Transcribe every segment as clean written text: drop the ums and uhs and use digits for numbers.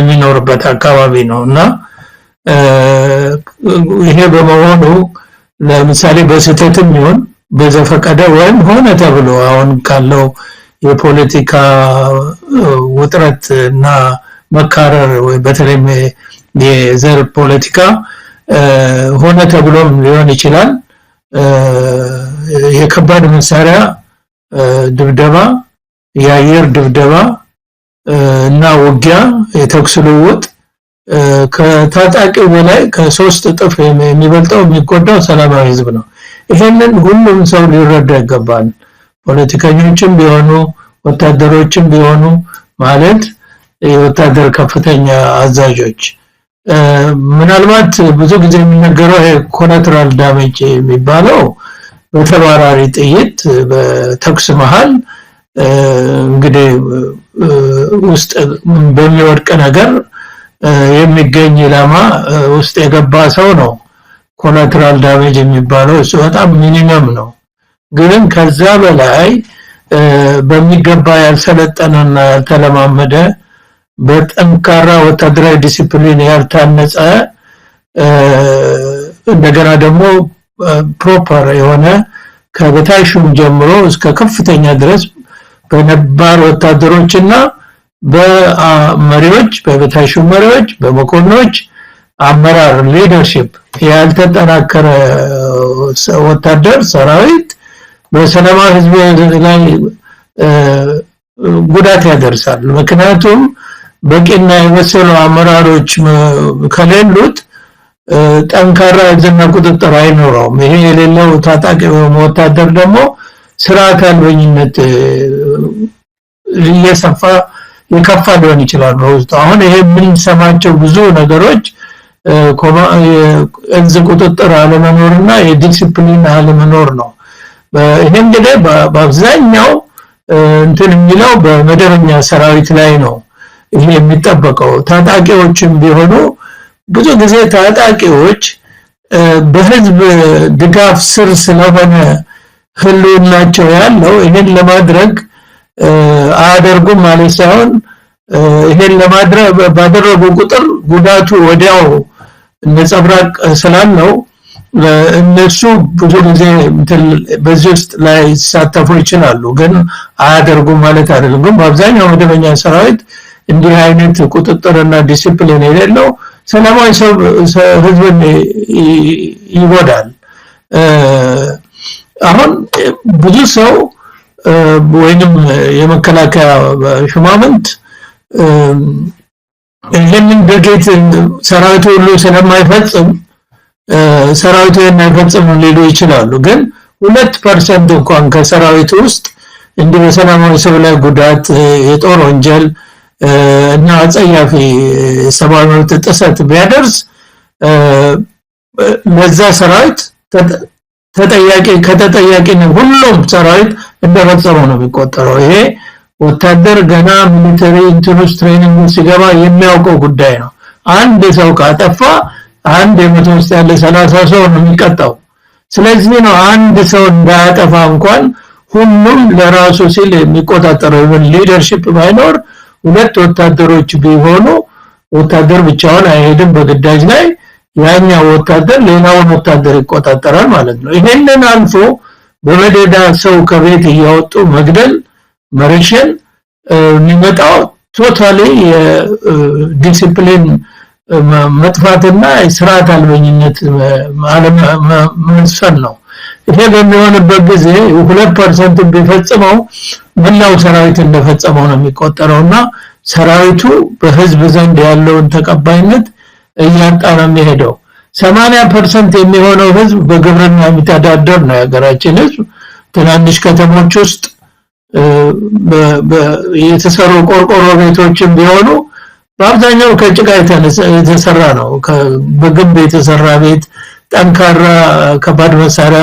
በሚኖርበት አካባቢ ነውና ይሄ በመሆኑ ለምሳሌ በስተትም ይሁን በዘፈቀደ ወይም ሆነ ተብሎ አሁን ካለው የፖለቲካ ውጥረትና መካረር ወይ በተለይ የዘር ፖለቲካ ሆነ ተብሎም ሊሆን ይችላል የከባድ መሳሪያ ድብደባ የአየር ድብደባ እና ውጊያ የተኩስ ልውውጥ ከታጣቂው በላይ ከ3 እጥፍ የሚበልጠው የሚጎዳው ሰላማዊ ህዝብ ነው ይሄንን ሁሉም ሰው ሊረዳ ይገባል ፖለቲከኞችም ቢሆኑ ወታደሮችም ቢሆኑ ማለት የወታደር ከፍተኛ አዛዦች ምናልባት ብዙ ጊዜ የሚነገረው ኮላተራል ዳሜጅ የሚባለው በተባራሪ ጥይት በተኩስ መሃል እንግዲህ ውስጥ በሚወድቅ ነገር የሚገኝ ኢላማ ውስጥ የገባ ሰው ነው ኮላተራል ዳሜጅ የሚባለው እሱ በጣም ሚኒመም ነው ግን ከዛ በላይ በሚገባ ያልሰለጠነና ያልተለማመደ በጠንካራ ወታደራዊ ዲሲፕሊን ያልታነጸ እንደገና ደግሞ ፕሮፐር የሆነ ከበታይሹም ጀምሮ እስከ ከፍተኛ ድረስ በነባር ወታደሮችና በመሪዎች በበታይሹ መሪዎች በመኮንኖች አመራር ሊደርሺፕ ያልተጠናከረ ወታደር ሰራዊት በሰላማዊ ህዝብ ላይ ጉዳት ያደርሳል ምክንያቱም በቂና የበሰሉ አመራሮች ከሌሉት ጠንካራ የዘና ቁጥጥር አይኖረውም ይሄ የሌለው ታጣቂ ወታደር ደግሞ ስርዓት አልበኝነት እየሰፋ የከፋ ሊሆን ይችላል በውስጡ አሁን ይሄ ምን ሰማቸው ብዙ ነገሮች እንዝ ቁጥጥር አለመኖርና የዲሲፕሊን አለመኖር ነው ይሄ እንግዲህ በአብዛኛው እንትን የሚለው በመደበኛ ሰራዊት ላይ ነው ይሄ የሚጠበቀው ታጣቂዎችም ቢሆኑ ብዙ ጊዜ ታጣቂዎች በህዝብ ድጋፍ ስር ስለሆነ ህልውናቸው ያለው ይሄን ለማድረግ አያደርጉም ማለት ሳይሆን ይሄን ለማድረግ ባደረጉ ቁጥር ጉዳቱ ወዲያው ነጸብራቅ ስላለው እነሱ ብዙ ጊዜ በዚህ ውስጥ ላይ ሲሳተፉ ይችላሉ ግን አያደርጉም ማለት አይደለም ግን በአብዛኛው መደበኛ ሰራዊት እንዲህ አይነት ቁጥጥርና ዲሲፕሊን የሌለው ሰላማዊ ህዝብን ይጎዳል አሁን ብዙ ሰው ወይንም የመከላከያ ሹማምንት ይሄንን ድርጊት ሰራዊቱ ሁሉ ስለማይፈጽም ሰራዊቱ የማይፈጽም ሊሉ ይችላሉ ግን 2% እንኳን ከሰራዊቱ ውስጥ እንደ በሰላማዊ ሰው ላይ ጉዳት የጦር ወንጀል እና አጸያፊ ሰብአዊ መብት ጥሰት ቢያደርስ ለዛ ሰራዊት ከተጠያቂነት ሁሉም ሰራዊት እንደፈጸመው ነው የሚቆጠረው ይሄ ወታደር ገና ሚሊተሪ ኢንተርስ ትሬኒንግ ሲገባ የሚያውቀው ጉዳይ ነው አንድ ሰው ካጠፋ አንድ የመቶ ውስጥ ያለ 30 ሰው ነው የሚቀጣው ስለዚህ ነው አንድ ሰው እንዳያጠፋ እንኳን ሁሉም ለራሱ ሲል የሚቆጣጠረው ሊደርሺፕ ባይኖር ሁለት ወታደሮች ቢሆኑ ወታደር ብቻውን አይሄድም በግዳጅ ላይ ያኛው ወታደር ሌላውን ወታደር ይቆጣጠራል ማለት ነው ይሄንን አልፎ በመደዳ ሰው ከቤት እያወጡ መግደል መረሸን የሚመጣው ቶታሊ ዲሲፕሊን መጥፋትና ስርዓት አልበኝነት መስፈን ነው ይሄ በሚሆንበት ጊዜ 2% ቢፈጽመው ምንለው ሰራዊት እንደፈጸመው ነው የሚቆጠረውና ሰራዊቱ በህዝብ ዘንድ ያለውን ተቀባይነት እያጣ ነው የሚሄደው 80% የሚሆነው ህዝብ በግብርና የሚተዳደር ነው ያገራችን ህዝብ ትናንሽ ከተሞች ውስጥ የተሰሩ ቆርቆሮ ቤቶችም ቢሆኑ በአብዛኛው ከጭቃ የተሰራ ነው በግንብ የተሰራ ቤት ጠንካራ ከባድ መሳሪያ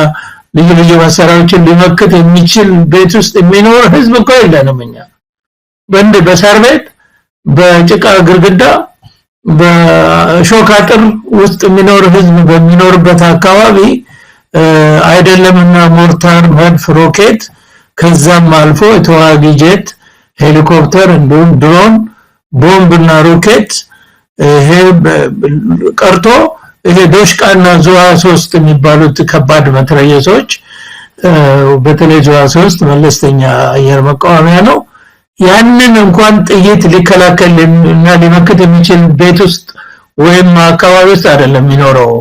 ልዩ መሳሪያዎችን ሊመክት የሚችል ቤት ውስጥ የሚኖር ህዝብ እኮ የለንም እኛ በሳር ቤት በጭቃ ግርግዳ በሾክ አጥር ውስጥ የሚኖር ህዝብ በሚኖርበት አካባቢ አይደለምና ሞርታር መድፍ ሮኬት ከዛም አልፎ ተዋጊ ጄት ሄሊኮፕተር እንዲሁም ድሮን ቦምብና ሮኬት ይሄ ቀርቶ ይሄ ዶሽቃና ዙዋ 3 የሚባሉት ከባድ መትረየሶች በተለይ ዙዋ 3 መለስተኛ አየር መቃወሚያ ነው ያንን እንኳን ጥይት ሊከላከልና ሊመክት የሚችል ቤት ውስጥ ወይም አካባቢ ውስጥ አይደለም የሚኖረው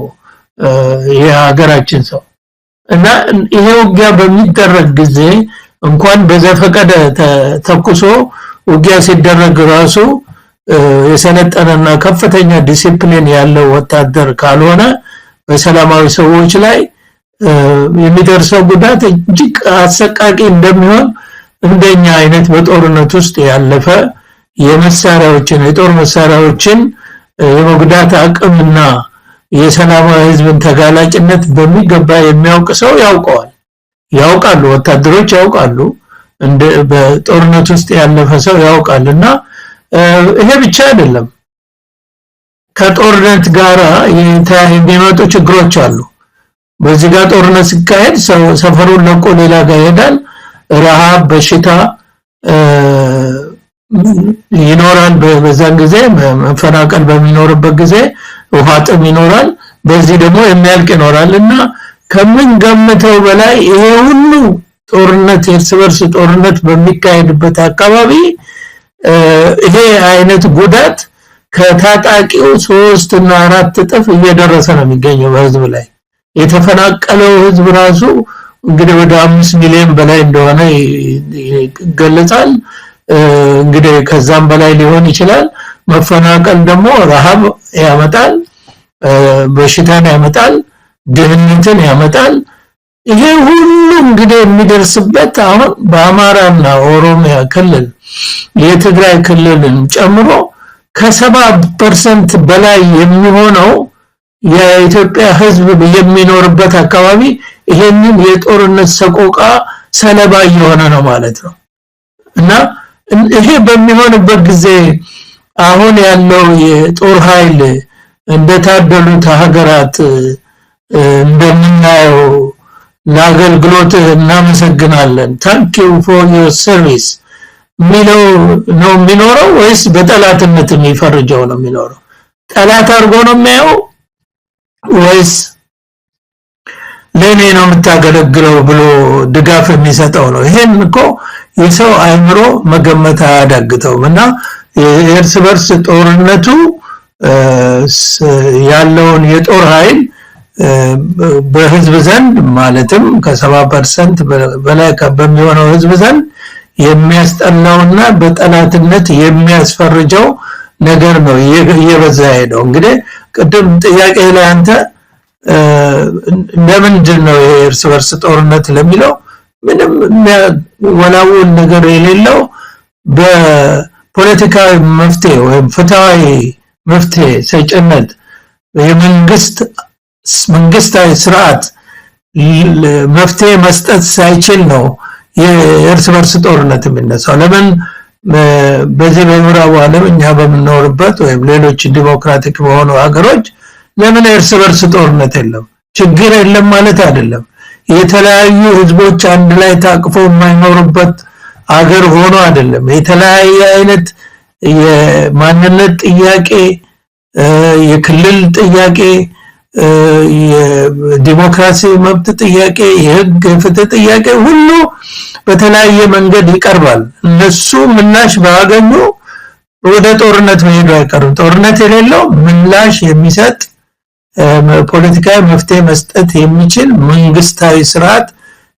የሀገራችን ሰው እና ይሄ ውጊያ በሚደረግ ጊዜ እንኳን በዘፈቀደ ተኩሶ ውጊያ ሲደረግ ራሱ የሰለጠነና ከፍተኛ ዲሲፕሊን ያለው ወታደር ካልሆነ በሰላማዊ ሰዎች ላይ የሚደርሰው ጉዳት እጅግ አሰቃቂ እንደሚሆን እንደኛ አይነት በጦርነት ውስጥ ያለፈ የጦር መሳሪያዎችን የመጉዳት አቅምና የሰላማዊ ህዝብን ተጋላጭነት በሚገባ የሚያውቅ ሰው ያውቃሉ ወታደሮች ያውቃሉ በጦርነት ውስጥ ያለፈ ሰው ያውቃልና ይሄ ብቻ አይደለም ከጦርነት ጋር የሚመጡ ችግሮች አሉ በዚህ ጋር ጦርነት ሲካሄድ ሰፈሩን ለቆ ሌላ ጋር ይሄዳል ረሃብ በሽታ ይኖራል በዛን ጊዜ መፈናቀል በሚኖርበት ጊዜ ውሃ ጥም ይኖራል በዚህ ደግሞ የሚያልቅ ይኖራልና ከምን ገምተው በላይ ይሄ ሁሉ ጦርነት የእርስ በርስ ጦርነት በሚካሄድበት አካባቢ ይሄ አይነት ጉዳት ከታጣቂው 3 እና 4 እጥፍ እየደረሰ ነው የሚገኘው በህዝብ ላይ የተፈናቀለው ህዝብ ራሱ እንግዲህ ወደ 5 ሚሊዮን በላይ እንደሆነ ይገለጻል እንግዲህ ከዛም በላይ ሊሆን ይችላል መፈናቀል ደግሞ ረሃብ ያመጣል በሽታን ያመጣል ድህነትን ያመጣል ይሄ ሁሉ እንግዲህ የሚደርስበት አሁን በአማራና ኦሮሚያ ክልል የትግራይ ክልልን ጨምሮ ከ70% በላይ የሚሆነው የኢትዮጵያ ህዝብ የሚኖርበት አካባቢ ይሄንን የጦርነት ሰቆቃ ሰለባ የሆነ ነው ማለት ነው እና ይሄ በሚሆንበት ጊዜ አሁን ያለው የጦር ኃይል እንደታደሉት ሀገራት እንደምናየው ለአገልግሎት እናመሰግናለን thank you for your service ሚለው ነው የሚኖረው ወይስ በጠላትነት የሚፈርጀው ነው የሚኖረው ጠላት አድርጎ ነው የሚያየው ወይስ ለኔ ነው የምታገለግለው ብሎ ድጋፍ የሚሰጠው ነው ይሄን እኮ የሰው አይምሮ መገመት አያዳግተውምና የእርስ በርስ ጦርነቱ ያለውን የጦር ኃይል በህዝብ ዘንድ ማለትም ከ70% በላይ በሚሆነው ህዝብ ዘንድ የሚያስጠላውና በጠላትነት የሚያስፈርጀው ነገር ነው እየበዛ ሄደው እንግዲህ ቅድም ጥያቄ ላይ አንተ ለምንድን ነው የእርስ በርስ ጦርነት ለሚለው ምንም ወላውል ነገር የሌለው በፖለቲካዊ መፍትሄ ወይም ፍትሃዊ መፍትሄ ሰጭነት መንግስታዊ ስርዓት መፍትሄ መስጠት ሳይችል ነው የእርስ በርስ ጦርነት የሚነሳው ለምን በዚህ በምዕራቡ ዓለም እኛ በመኖርበት ወይም ሌሎች ዲሞክራቲክ በሆኑ ሀገሮች ለምን እርስ በርስ ጦርነት የለም ችግር የለም ማለት አይደለም የተለያዩ ህዝቦች አንድ ላይ ታቅፈው የማይኖሩበት ሀገር ሆኖ አይደለም የተለያየ አይነት የማንነት ጥያቄ የክልል ጥያቄ የዲሞክራሲ መብት ጥያቄ የህግ ፍትህ ጥያቄ ሁሉ በተለያየ መንገድ ይቀርባል እነሱ ምላሽ ባገኙ ወደ ጦርነት መሄዱ አይቀርም ጦርነት የሌለው ምላሽ የሚሰጥ ፖለቲካዊ መፍትሄ መስጠት የሚችል መንግስታዊ ስርዓት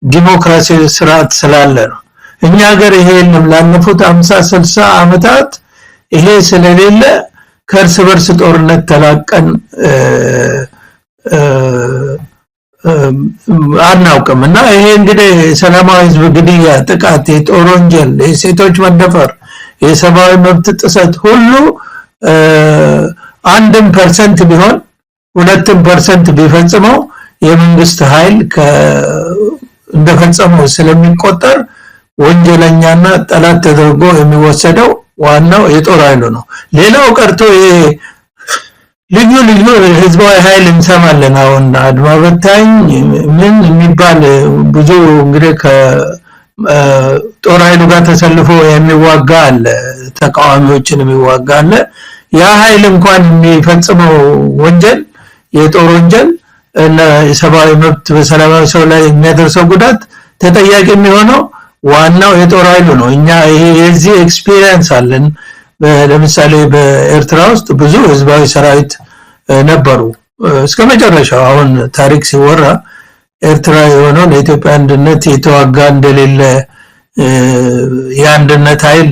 ዲሞክራሲያዊ ስርዓት ስላለ ነው እኛ ሀገር ይሄ ላለፉት 50-60 አመታት ይሄ ስለሌለ ከእርስ በርስ ጦርነት ተላቀን አናውቅምና ይሄ እንግዲህ ሰላማዊ ህዝብ ግድያ ጥቃት የጦር ወንጀል የሴቶች መደፈር የሰብአዊ መብት ጥሰት ሁሉ 1% ቢሆን 2% ቢፈጽመው የመንግስት ኃይል እንደፈጸመው ስለሚቆጠር ወንጀለኛና ጠላት ተደርጎ የሚወሰደው ዋናው የጦር ኃይሉ ነው ሌላው ቀርቶ ልዩ ህዝባዊ ኃይል እንሰማለን አሁን አድማ በታኝ ምን የሚባል ብዙ እንግዲህ ከጦር ኃይሉ ጋር ተሰልፎ የሚዋጋ አለ ተቃዋሚዎችን የሚዋጋለ ያ ኃይል እንኳን የሚፈጽመው ወንጀል የጦር ወንጀል እና የሰብአዊ መብት በሰላማዊ ሰው ላይ የሚያደርሰው ጉዳት ተጠያቂ የሚሆነው ዋናው የጦር ኃይሉ ነው እኛ ይሄ የዚህ ኤክስፒሪየንስ አለን ለምሳሌ በኤርትራ ውስጥ ብዙ ህዝባዊ ሰራዊት ነበሩ እስከመጨረሻው አሁን ታሪክ ሲወራ ኤርትራ የሆነው ለኢትዮጵያ አንድነት የተዋጋ እንደሌለ የአንድነት ኃይል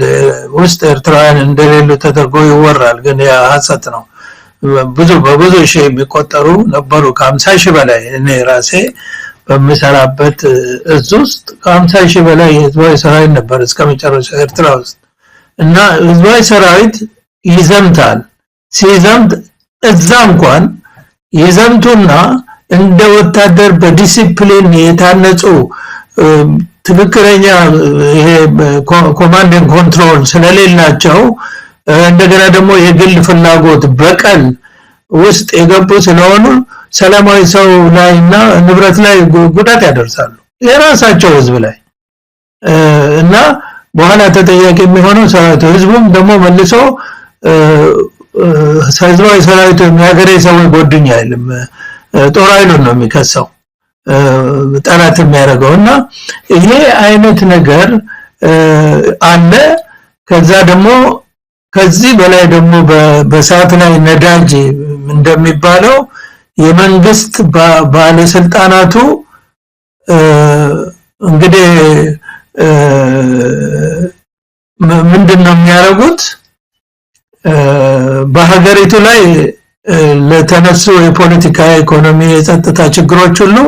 ውስጥ ኤርትራውያን እንደሌሉ ተደርጎ ይወራል ግን ያ ሐሰት ነው በብዙ ሺህ የሚቆጠሩ ነበሩ ከ50 ሺህ በላይ እኔ ራሴ በመሰራበት እዝ ውስጥ ከ50 ሺህ በላይ ህዝባዊ ሰራዊት ነበር እስከመጨረሻው ኤርትራ ውስጥ እና ህዝባዊ ሰራዊት ይዘምታል ሲዘምት እዛ እንኳን ይዘምቱና እንደ ወታደር በዲሲፕሊን የታነጹ ትክክለኛ ይሄ ኮማንድ ኤንድ ኮንትሮል ስለሌላቸው እንደገና ደግሞ የግል ፍላጎት በቀል ውስጥ የገቡ ስለሆኑ ሰላማዊ ሰው ላይና ንብረት ላይ ጉዳት ያደርሳሉ የራሳቸው ህዝብ ላይ እና በኋላ ተጠያቂ የሚሆነው ሰራዊቱ ህዝቡም ደግሞ መልሶ ህዝባዊ ሰራዊቱ የሚያገሬ ሰው ጎድኛ አይልም ጦር ኃይሉን ነው የሚከሰው ጠላት የሚያደርገውና ይሄ አይነት ነገር አለ ከዛ ደግሞ ከዚህ በላይ ደግሞ በሰዓት ላይ ነዳጅ እንደሚባለው የመንግስት ባለስልጣናቱ እንግዲህ ምንድነው የሚያደርጉት በሀገሪቱ ላይ ለተነሱ የፖለቲካ ኢኮኖሚ የጸጥታ ችግሮች ሁሉ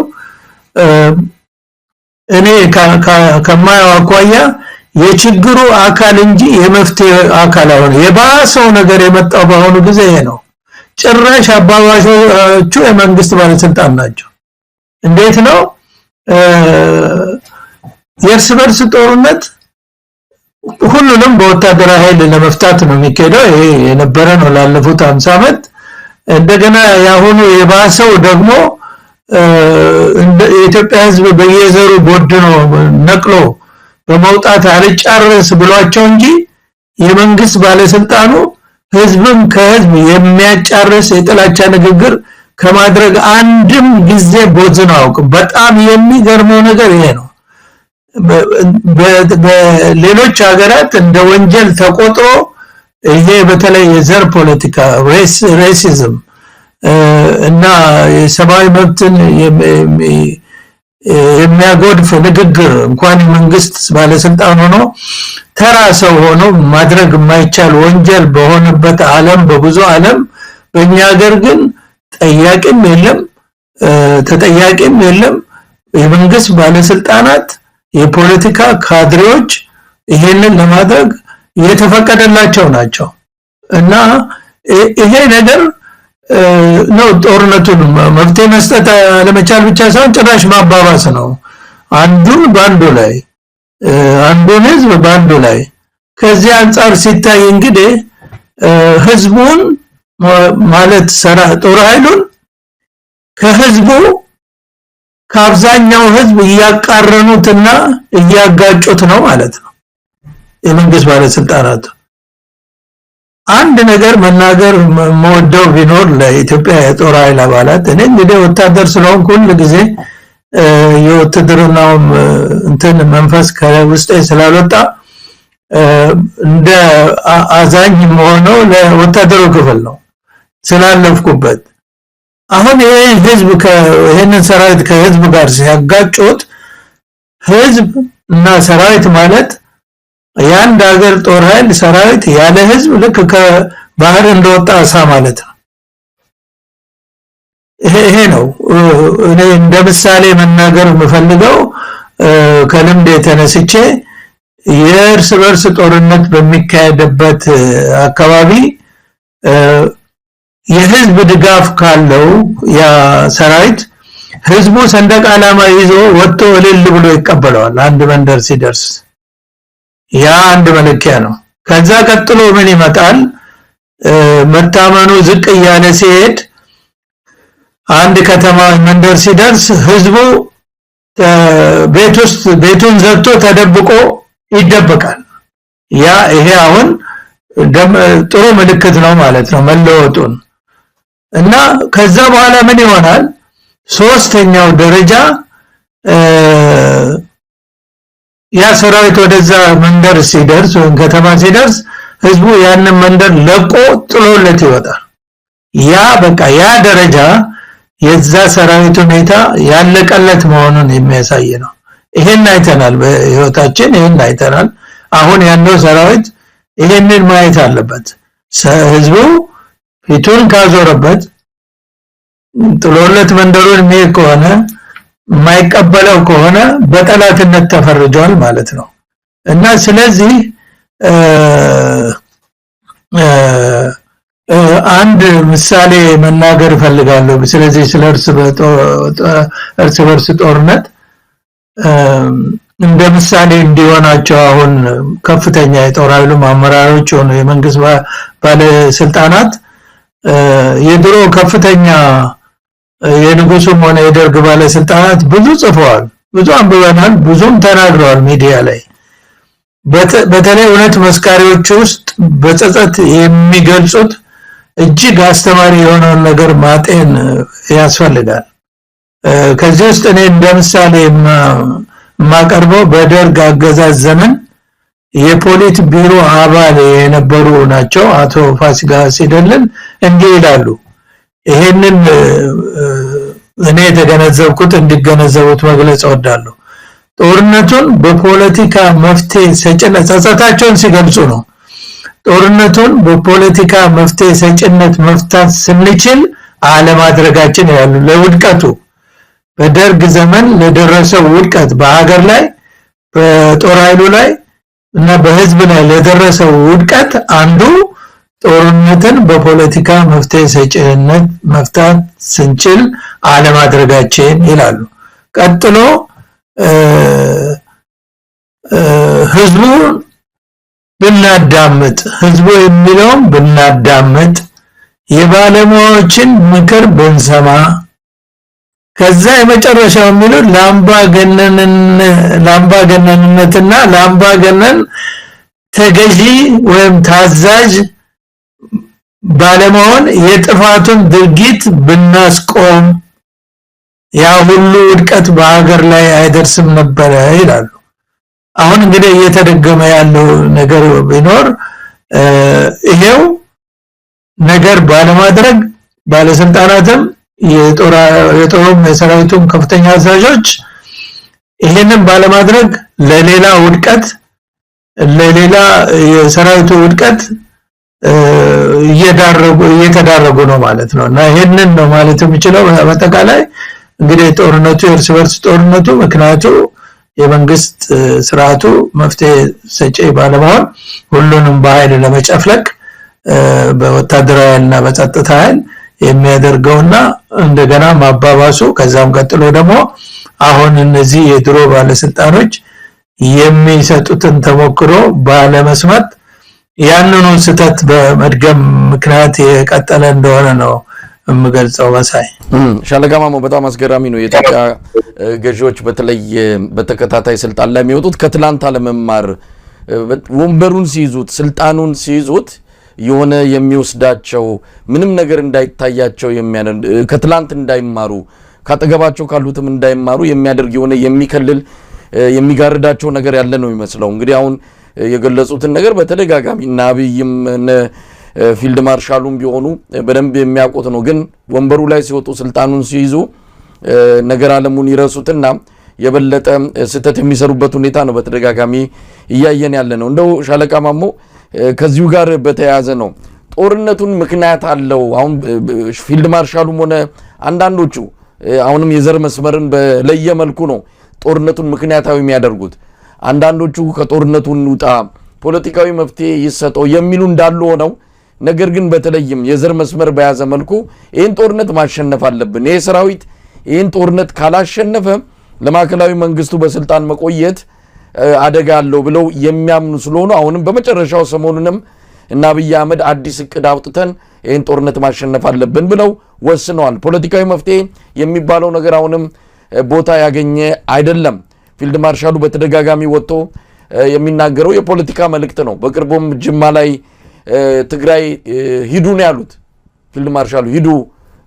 እኔ ከማየው አኳያ የችግሩ አካል እንጂ የመፍትሄ አካል አይሆን የባሰው ነገር የመጣው በአሁኑ ጊዜ ነው ጭራሽ አባባሾቹ የመንግስት ባለስልጣን ናቸው እንዴት ነው የእርስ በርስ ጦርነት ሁሉንም በወታደራዊ ኃይል ለመፍታት ነው የሚካሄደው ይሄ የነበረ ነው ላለፉት 50 ዓመት እንደገና ያሁኑ የባሰው ደግሞ የኢትዮጵያ ህዝብ በየዘሩ ቦድኖ ነቅሎ በመውጣት አልጫረስ ብሏቸው እንጂ የመንግስት ባለስልጣኑ ህዝብን ከህዝብ የሚያጫርስ የጥላቻ ንግግር ከማድረግ አንድም ጊዜ ቦዝን አውቅ በጣም የሚገርመው ነገር ይሄ ነው በሌሎች ሀገራት እንደ ወንጀል ተቆጥሮ ይሄ በተለይ የዘር ፖለቲካ ሬሲዝም እና የሰብአዊ መብትን የሚያጎድፍ ንግግር እንኳን መንግስት ባለስልጣን ሆኖ ተራ ሰው ሆኖ ማድረግ የማይቻል ወንጀል በሆነበት ዓለም በብዙ ዓለም በእኛ ሀገር ግን ጠያቂም የለም ተጠያቂም የለም የመንግስት ባለስልጣናት የፖለቲካ ካድሬዎች ይሄንን ለማድረግ የተፈቀደላቸው ናቸው እና ይሄ ነገር ነው ጦርነቱን መፍትሄ መስጠት ለመቻል ብቻ ሳይሆን ጭራሽ ማባባስ ነው አንዱን ባንዱ ላይ አንዱን ህዝብ ባንዱ ላይ ከዚህ አንፃር ሲታይ እንግዲህ ህዝቡን ማለት ጦር ኃይሉን ከህዝቡ ከአብዛኛው ህዝብ እያቃረኑትና እያጋጩት ነው ማለት ነው የመንግስት ባለስልጣናት አንድ ነገር መናገር መወደው ቢኖር ለኢትዮጵያ የጦር ኃይል አባላት እኔ እንግዲህ ወታደር ስለሆንኩ ሁሉ ጊዜ የውትድርናው እንትን መንፈስ ከውስጤ ስላልወጣ እንደ አዛኝ ሆነው ለወታደሩ ክፍል ነው ስላለፍኩበት አሁን ይሄ ህዝብ ከይሄንን ሰራዊት ከህዝብ ጋር ሲያጋጩት ህዝብ እና ሰራዊት ማለት የአንድ ሀገር ጦር ኃይል ሰራዊት ያለ ህዝብ ልክ ከባህር እንደወጣ አሳ ማለት ነው ይሄ ነው እኔ እንደ ምሳሌ መናገር የምፈልገው ከልምድ የተነስቼ የእርስ በርስ ጦርነት በሚካሄድበት አካባቢ የህዝብ ድጋፍ ካለው ያ ሰራዊት ህዝቡ ሰንደቅ ዓላማ ይዞ ወጥቶ እልል ብሎ ይቀበለዋል አንድ መንደር ሲደርስ ያ አንድ መለኪያ ነው ከዛ ቀጥሎ ምን ይመጣል መታመኑ ዝቅ ያለ ሲሄድ አንድ ከተማ መንደር ሲደርስ ህዝቡ ቤቱን ዘግቶ ተደብቆ ይደበቃል ያ ይሄ አሁን ጥሩ ምልክት ነው ማለት ነው መለወጡን። እና ከዛ በኋላ ምን ይሆናል? ሶስተኛው ደረጃ ያ ሰራዊት ወደዛ መንደር ሲደርስ ወይም ከተማ ሲደርስ ህዝቡ ያንን መንደር ለቆ ጥሎለት ይወጣል። ያ በቃ ያ ደረጃ የዛ ሰራዊት ሁኔታ ያለቀለት መሆኑን የሚያሳይ ነው። ይሄን አይተናል፣ በህይወታችን ይሄን አይተናል። አሁን ያለው ሰራዊት ይሄንን ማየት አለበት። ህዝቡ ፊቱን ካዞረበት ጥሎለት መንደሩን የሚሄድ ከሆነ የማይቀበለው ከሆነ በጠላትነት ተፈርጇል ማለት ነው። እና ስለዚህ አንድ ምሳሌ መናገር ፈልጋለሁ። ስለዚህ ስለ እርስ በርስ ጦርነት እንደ ምሳሌ እንዲሆናቸው አሁን ከፍተኛ የጦር ኃይሉ አመራሮች ሆነ የመንግስት ባለስልጣናት የድሮ ከፍተኛ የንጉሱም ሆነ የደርግ ባለስልጣናት ብዙ ጽፈዋል፣ ብዙ አንብበናል፣ ብዙም ተናግረዋል ሚዲያ ላይ። በተለይ እውነት መስካሪዎች ውስጥ በጸጸት የሚገልጹት እጅግ አስተማሪ የሆነውን ነገር ማጤን ያስፈልጋል። ከዚህ ውስጥ እኔ እንደ ምሳሌ የማቀርበው በደርግ አገዛዝ ዘመን የፖሊት ቢሮ አባል የነበሩ ናቸው አቶ ፋሲካ ሲደልን እንዲህ ይላሉ። ይሄንን እኔ የተገነዘብኩት እንዲገነዘቡት መግለጽ እወዳለሁ። ጦርነቱን በፖለቲካ መፍትሄ ሰጭነት ጸጸታቸውን ሲገልጹ ነው። ጦርነቱን በፖለቲካ መፍትሄ ሰጭነት መፍታት ስንችል አለማድረጋችን ያሉ ለውድቀቱ በደርግ ዘመን ለደረሰው ውድቀት በአገር ላይ በጦር ኃይሉ ላይ እና በህዝብ ላይ ለደረሰው ውድቀት አንዱ ጦርነትን በፖለቲካ መፍትሄ ሰጭነት መፍታት ስንችል አለማድረጋችን ይላሉ። ቀጥሎ ህዝቡ ብናዳምጥ ህዝቡ የሚለውን ብናዳምጥ የባለሙያዎችን ምክር ብንሰማ ከዛ የመጨረሻው የሚለው ለአምባገነንነትና ለአምባገነን ተገዢ ወይም ታዛዥ ባለመሆን የጥፋቱን ድርጊት ብናስቆም ያ ሁሉ ውድቀት በአገር ላይ አይደርስም ነበር ይላሉ። አሁን እንግዲህ እየተደገመ ያለው ነገር ቢኖር ይሄው ነገር ባለማድረግ ባለስልጣናትም የጦሩም የሰራዊቱም ከፍተኛ አዛዦች ይሄንን ባለማድረግ ለሌላ ውድቀት ለሌላ የሰራዊቱ ውድቀት እየተዳረጉ ነው ማለት ነው። እና ይሄንን ነው ማለት የሚችለው። በአጠቃላይ እንግዲህ ጦርነቱ የእርስ በርስ ጦርነቱ ምክንያቱ የመንግስት ስርዓቱ መፍትሄ ሰጪ ባለመሆን ሁሉንም በኃይል ለመጨፍለቅ በወታደራዊና በጸጥታ ኃይል የሚያደርገውና እንደገና ማባባሱ ከዛም ቀጥሎ ደግሞ አሁን እነዚህ የድሮ ባለስልጣኖች የሚሰጡትን ተሞክሮ ባለመስማት ያንኑ ስተት በመድገም ምክንያት የቀጠለ እንደሆነ ነው የምገልጸው። መሳይ ሻለቃ ማሞ በጣም አስገራሚ ነው። የኢትዮጵያ ገዢዎች በተለይ በተከታታይ ስልጣን ላይ የሚወጡት ከትላንት አለመማር ወንበሩን ሲይዙት ስልጣኑን ሲይዙት የሆነ የሚወስዳቸው ምንም ነገር እንዳይታያቸው የሚያደርግ ከትላንት እንዳይማሩ ካጠገባቸው ካሉትም እንዳይማሩ የሚያደርግ የሆነ የሚከልል የሚጋርዳቸው ነገር ያለ ነው የሚመስለው። እንግዲህ አሁን የገለጹትን ነገር በተደጋጋሚ እና አብይም ፊልድ ማርሻሉም ቢሆኑ በደንብ የሚያውቁት ነው። ግን ወንበሩ ላይ ሲወጡ ስልጣኑን ሲይዙ ነገር ዓለሙን ይረሱትና የበለጠ ስተት የሚሰሩበት ሁኔታ ነው በተደጋጋሚ እያየን ያለ ነው። እንደው ሻለቃ ማሞ ከዚሁ ጋር በተያያዘ ነው ጦርነቱን ምክንያት አለው። አሁን ፊልድ ማርሻሉም ሆነ አንዳንዶቹ አሁንም የዘር መስመርን በለየ መልኩ ነው ጦርነቱን ምክንያታዊ የሚያደርጉት። አንዳንዶቹ ከጦርነቱ እንውጣ ፖለቲካዊ መፍትሄ ይሰጠው የሚሉ እንዳሉ ሆነው ነገር ግን በተለይም የዘር መስመር በያዘ መልኩ ይህን ጦርነት ማሸነፍ አለብን፣ ይህ ሰራዊት ይህን ጦርነት ካላሸነፈ ለማዕከላዊ መንግስቱ በስልጣን መቆየት አደጋ አለው ብለው የሚያምኑ ስለሆኑ አሁንም በመጨረሻው ሰሞኑንም እና አብይ አህመድ አዲስ እቅድ አውጥተን ይህን ጦርነት ማሸነፍ አለብን ብለው ወስነዋል። ፖለቲካዊ መፍትሄ የሚባለው ነገር አሁንም ቦታ ያገኘ አይደለም። ፊልድ ማርሻሉ በተደጋጋሚ ወጥቶ የሚናገረው የፖለቲካ መልእክት ነው። በቅርቡም ጅማ ላይ ትግራይ ሂዱ ነው ያሉት ፊልድ ማርሻሉ ሂዱ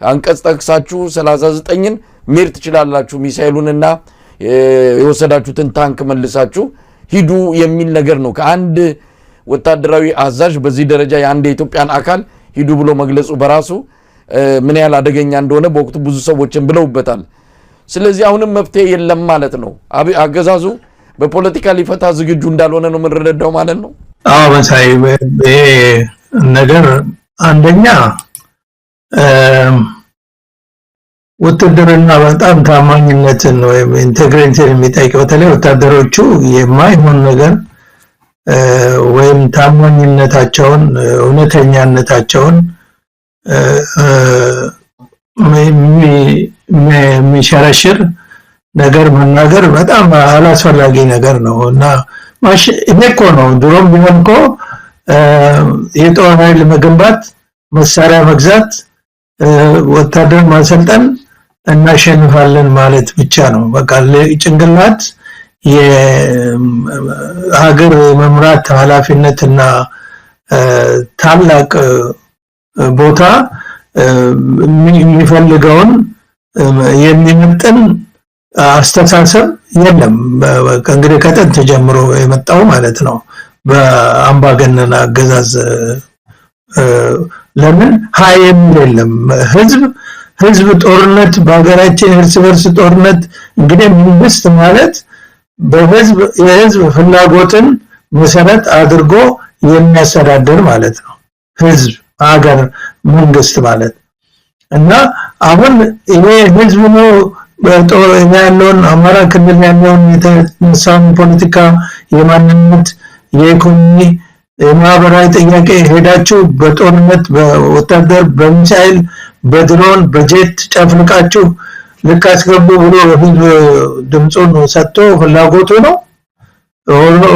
አንቀጽ ጠቅሳችሁ 39ን ሜር ትችላላችሁ ሚሳኤሉንና የወሰዳችሁትን ታንክ መልሳችሁ ሂዱ የሚል ነገር ነው ከአንድ ወታደራዊ አዛዥ በዚህ ደረጃ የአንድ የኢትዮጵያን አካል ሂዱ ብሎ መግለጹ በራሱ ምን ያህል አደገኛ እንደሆነ በወቅቱ ብዙ ሰዎችን ብለውበታል ስለዚህ አሁንም መፍትሄ የለም ማለት ነው አገዛዙ በፖለቲካ ሊፈታ ዝግጁ እንዳልሆነ ነው ምንረዳው ማለት ነው አዎ መሳይ ነገር አንደኛ ወታደርና በጣም ታማኝነትን ወይም ኢንቴግሪቲን የሚጠይቀው በተለይ ወታደሮቹ የማይሆን ነገር ወይም ታማኝነታቸውን እውነተኛነታቸውን የሚሸረሽር ነገር መናገር በጣም አላስፈላጊ ነገር ነውና እኮ ነው ድሮም ቢሆን እኮ የጦር ኃይል መገንባት መሳሪያ መግዛት ወታደር ማሰልጠን እናሸንፋለን ማለት ብቻ ነው በቃ ጭንቅላት የሀገር መምራት ኃላፊነትና ታላቅ ቦታ የሚፈልገውን የሚመጥን አስተሳሰብ የለም እንግዲህ ከጥንት ጀምሮ የመጣው ማለት ነው በአምባገነን አገዛዝ ለምን ኃይል የለም ህዝብ ጦርነት በአገራችን እርስ በርስ ጦርነት እንግዲህ መንግስት ማለት የህዝብ ፍላጎትን መሰረት አድርጎ የሚያስተዳድር ማለት ነው ህዝብ ሀገር መንግስት ማለት እና አሁን ይሄ ህዝብ ነው በጦር ያለውን አማራ ክልል ያለውን የተነሳውን ፖለቲካ የማንነት የኢኮኖሚ የማህበራዊ ጥያቄ ሄዳችሁ በጦርነት በወታደር በሚሳኤል በድሮን በጀት ጨፍልቃችሁ ልካስገቡ ብሎ ህዝብ ድምጹን ሰጥቶ ፍላጎቱ ነው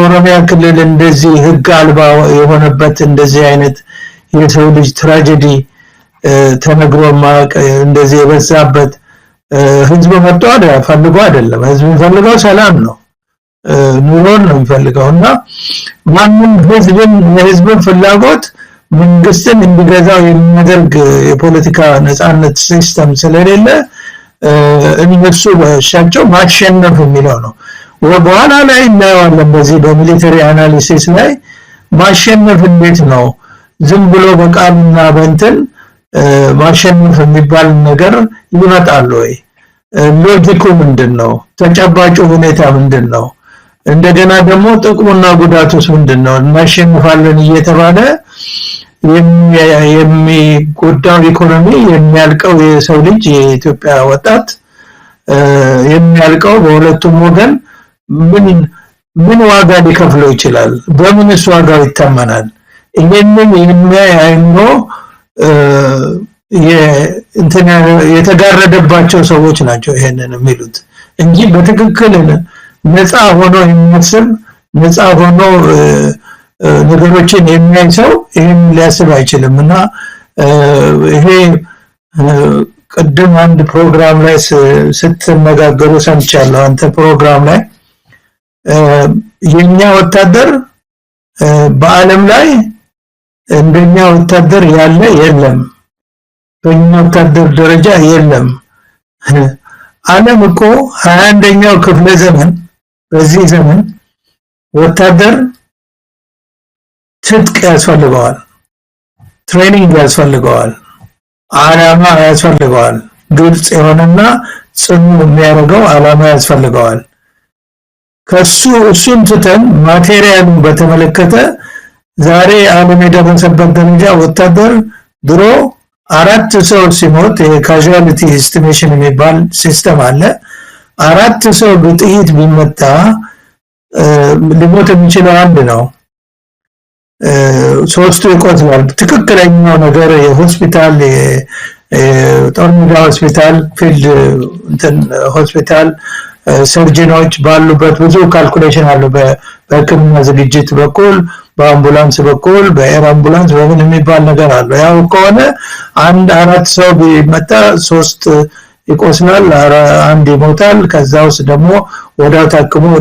ኦሮሚያ ክልል እንደዚህ ህግ አልባ የሆነበት እንደዚህ አይነት የሰው ልጅ ትራጀዲ ተነግሮ ማቅ እንደዚህ የበዛበት ህዝብ መጥቶ ፈልጎ አይደለም ህዝብ ፈልገው ሰላም ነው ኑሮን ነው የሚፈልገውና ማንም የህዝብን ፍላጎት መንግስትን እንዲገዛው የሚያደርግ የፖለቲካ ነፃነት ሲስተም ስለሌለ እነሱ በሻቸው ማሸነፍ የሚለው ነው ወበኋላ ላይ እናያለን በዚህ በሚሊተሪ አናሊሲስ ላይ ማሸነፍ እንዴት ነው ዝም ብሎ በቃልና በእንትን ማሸነፍ የሚባል ነገር ይመጣል ወይ ሎጂኩ ምንድነው ተጨባጩ ሁኔታ ምንድነው እንደገና ደግሞ ጥቅሙና ጉዳቱስ ምንድነው ማሸነፋለን እየተባለ የሚጎዳው ኢኮኖሚ የሚያልቀው የሰው ልጅ የኢትዮጵያ ወጣት የሚያልቀው በሁለቱም ወገን ምን ዋጋ ሊከፍለው ይችላል በምንስ ዋጋው ይተመናል ይሄንን የሚያይኖ የተጋረደባቸው ሰዎች ናቸው ይሄንን የሚሉት እንጂ በትክክል ነፃ ሆኖ የሚያስብ ነፃ ሆኖ ነገሮችን የሚያይ ሰው ይሄን ሊያስብ አይችልምና ይሄ ቀደም አንድ ፕሮግራም ላይ ስትነጋገሩ ሰምቻለሁ አንተ ፕሮግራም ላይ የኛ ወታደር በአለም ላይ እንደኛ ወታደር ያለ የለም በእኛ ወታደር ደረጃ የለም ዓለም እኮ 21ኛው ክፍለ ዘመን በዚህ ዘመን ወታደር ትጥቅ ያስፈልገዋል ትሬኒንግ ያስፈልገዋል ዓላማ ያስፈልገዋል ግልጽ የሆነና ጽኑ የሚያደርገው ዓላማ ያስፈልገዋል እሱን ትተን ማቴሪያሉን በተመለከተ ዛሬ ዓለም የደረሰበት ደረጃ ወታደር ድሮ 4 ሰው ሲሞት የካዡዋሊቲ ኤስቲሜሽን የሚባል ሲስተም አለ 4 ሰው በጥይት ቢመታ ሊሞት የሚችለው አንድ ነው 3 ይቆስላል ትክክለኛው ነገር የሆስፒታል ጦር ሜዳ ሆስፒታል ፊልድ ሆስፒታል ሰርጀኖች ባሉበት ብዙ ካልኩሌሽን አለ በሕክምና ዝግጅት በኩል በአምቡላንስ በኩል በኤር አምቡላንስ ወይም የሚባል ነገር አለ ያው ከሆነ 4 ሰው ቢመታ 3 ይቆስላል አንድ ይሞታል ከዛውስ ደግሞ ወዳው ታክሞ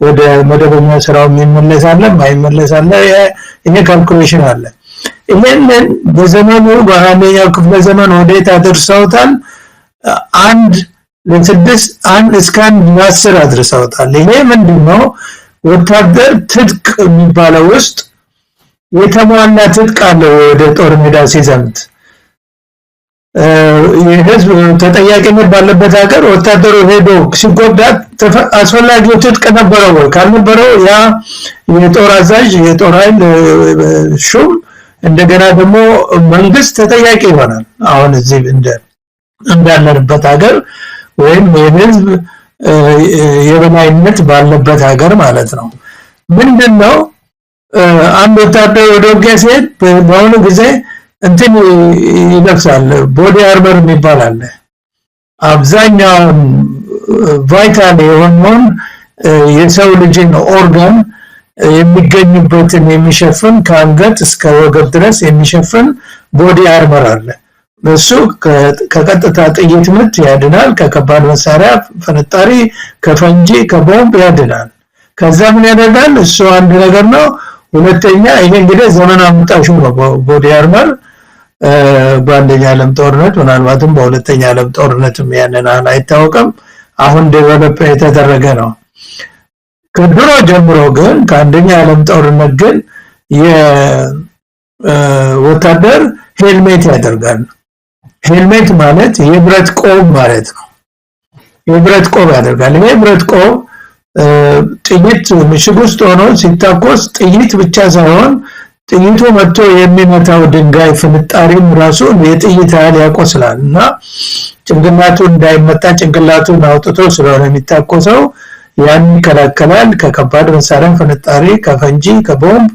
ወደ መደበኛ ስራው የሚመለሳለ ማይመለሳለ ይሄ ካልኩሌሽን አለ። ይሄንን በዘመኑ በ21ኛው ክፍለ ዘመን ወዴት አድርሰውታል? 1 ለ6 1 እስከ 1 ለ10 አድርሰውታል። ይሄ ምንድነው? ወታደር ትጥቅ የሚባለው ውስጥ የተሟላ ትጥቅ አለው። ወደ ጦር ሜዳ ሲዘምት የህዝብ ተጠያቂነት ባለበት ሀገር ወታደሩ ሄዶ ሲጎዳ አስፈላጊው ትጥቅ ነበረው ወይ? ካልነበረው ያ የጦር አዛዥ የጦር ኃይል ሹም እንደገና ደግሞ መንግስት ተጠያቂ ይሆናል። አሁን እዚህ እንዳለንበት ሀገር ወይም የህዝብ የበላይነት ባለበት ሀገር ማለት ነው። ምንድነው አንድ ወታደር ወደ ውጊያ ሲሄድ በአሁኑ ጊዜ እንትን ይለብሳል፣ ቦዲ አርመር የሚባል አለ። አብዛኛው ቫይታል የሆነውን የሰው ልጅን ኦርጋን የሚገኙበትን የሚሸፍን ከአንገት እስከ ወገብ ድረስ የሚሸፍን ቦዲ አርመር አለ። እሱ ከቀጥታ ጥይት ምት ያድናል፣ ከከባድ መሳሪያ ፍንጣሪ፣ ከፈንጂ፣ ከቦምብ ያድናል። ከዛ ምን ያደርጋል? እሱ አንድ ነገር ነው። ሁለተኛ ይሄ እንግዲህ ዘመን አመጣሹ ነው። ቦዲ አርመር በአንደኛ ዓለም ጦርነት ምናልባትም በሁለተኛ ዓለም ጦርነትም ያንን አይታወቅም፣ አሁን ዴቨሎፕ የተደረገ ነው። ከድሮ ጀምሮ ግን ከአንደኛ ዓለም ጦርነት ግን የወታደር ሄልሜት ያደርጋል። ሄልሜት ማለት የብረት ቆብ ማለት ነው። የብረት ቆብ ያደርጋል። ይሄ ብረት ቆብ ጥይት ምሽግ ውስጥ ሆኖ ሲታኮስ ጥይት ብቻ ሳይሆን ጥይቱ መጥቶ የሚመታው ድንጋይ ፍንጣሪም ራሱ የጥይት ያህል ያቆስላል እና ጭንቅላቱ እንዳይመታ ጭንቅላቱን አውጥቶ ስለሆነ የሚታኮሰው ያን ይከላከላል። ከከባድ መሳሪያ ፍንጣሪ፣ ከፈንጂ፣ ከቦምብ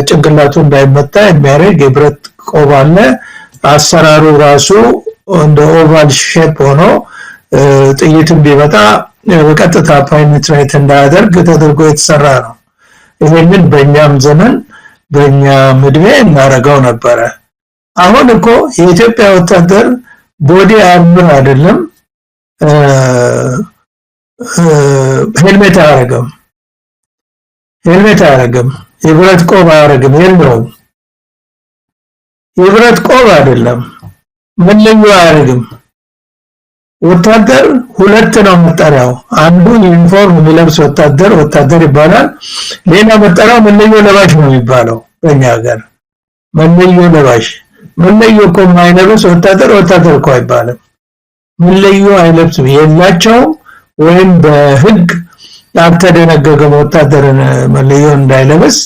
ጭንቅላቱ እንዳይመታ የሚያደርግ የብረት ቆብ አለ። አሰራሩ ራሱ እንደ ኦቫል ሼፕ ሆኖ ጥይቱን ቢመጣ በቀጥታ ፔኔትሬት እንዳያደርግ ተደርጎ የተሰራ ነው። ይሄንን በእኛም ዘመን በእኛ ምድሜ እናረጋው ነበረ። አሁን እኮ የኢትዮጵያ ወታደር ቦዲ አርመር አይደለም ሄልሜት አያረግም፣ የብረት ቆብ አያረግም፣ የለውም። የብረት ቆብ አይደለም መለዮ አያረግም። ወታደር ሁለት ነው መጠሪያው። አንዱ ዩኒፎርም የሚለብስ ወታደር ይባላል። ሌላ መጠሪያው መለዮ ለባሽ ነው የሚባለው በእኛ ሀገር። መለዮ ለባሽ መለዮ እኮ የማይለብስ ወታደር እኮ አይባልም። መለዮ አይለብስም የላቸውም፣ ወይም በህግ ያልተደነገገው ወታደርን መለዮ እንዳይለብስ።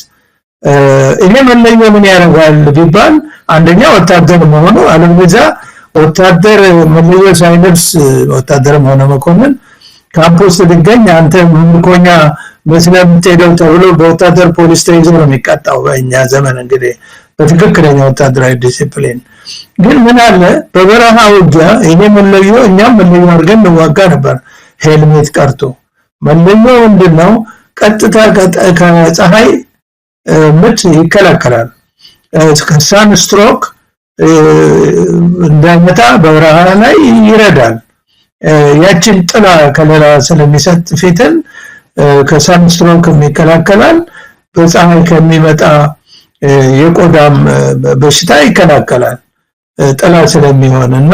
ይሄ መለዮ ምን ያደርጋል ቢባል አንደኛ ወታደር መሆኑ፣ አለበለዚያ ወታደር መለዮ ሳይለብስ ወታደርም ሆነ መኮንን ካምፖስ ድገኝ አንተ ምርኮኛ መስለም ተደው ተብሎ በወታደር ፖሊስ ተይዞ ነው የሚቀጣው። በእኛ ዘመን እንግዲህ በትክክለኛ ወታደራዊ ዲሲፕሊን ግን ምን አለ በበረሃ ውጊያ ይሄ መለዮ እኛም መለዮ አድርገን እንዋጋ ነበር። ሄልሜት ቀርቶ መለዮ ምንድነው? ቀጥታ ከፀሐይ ምት ይከላከላል። ከሳን ስትሮክ እንዳይመታ በበረሃ ላይ ይረዳል። ያችን ጥላ ከለላ ስለሚሰጥ ፊትን ከሳን ስትሮክ ይከላከላል። በፀሐይ ከሚመጣ የቆዳም በሽታ ይከላከላል ጥላ ስለሚሆንና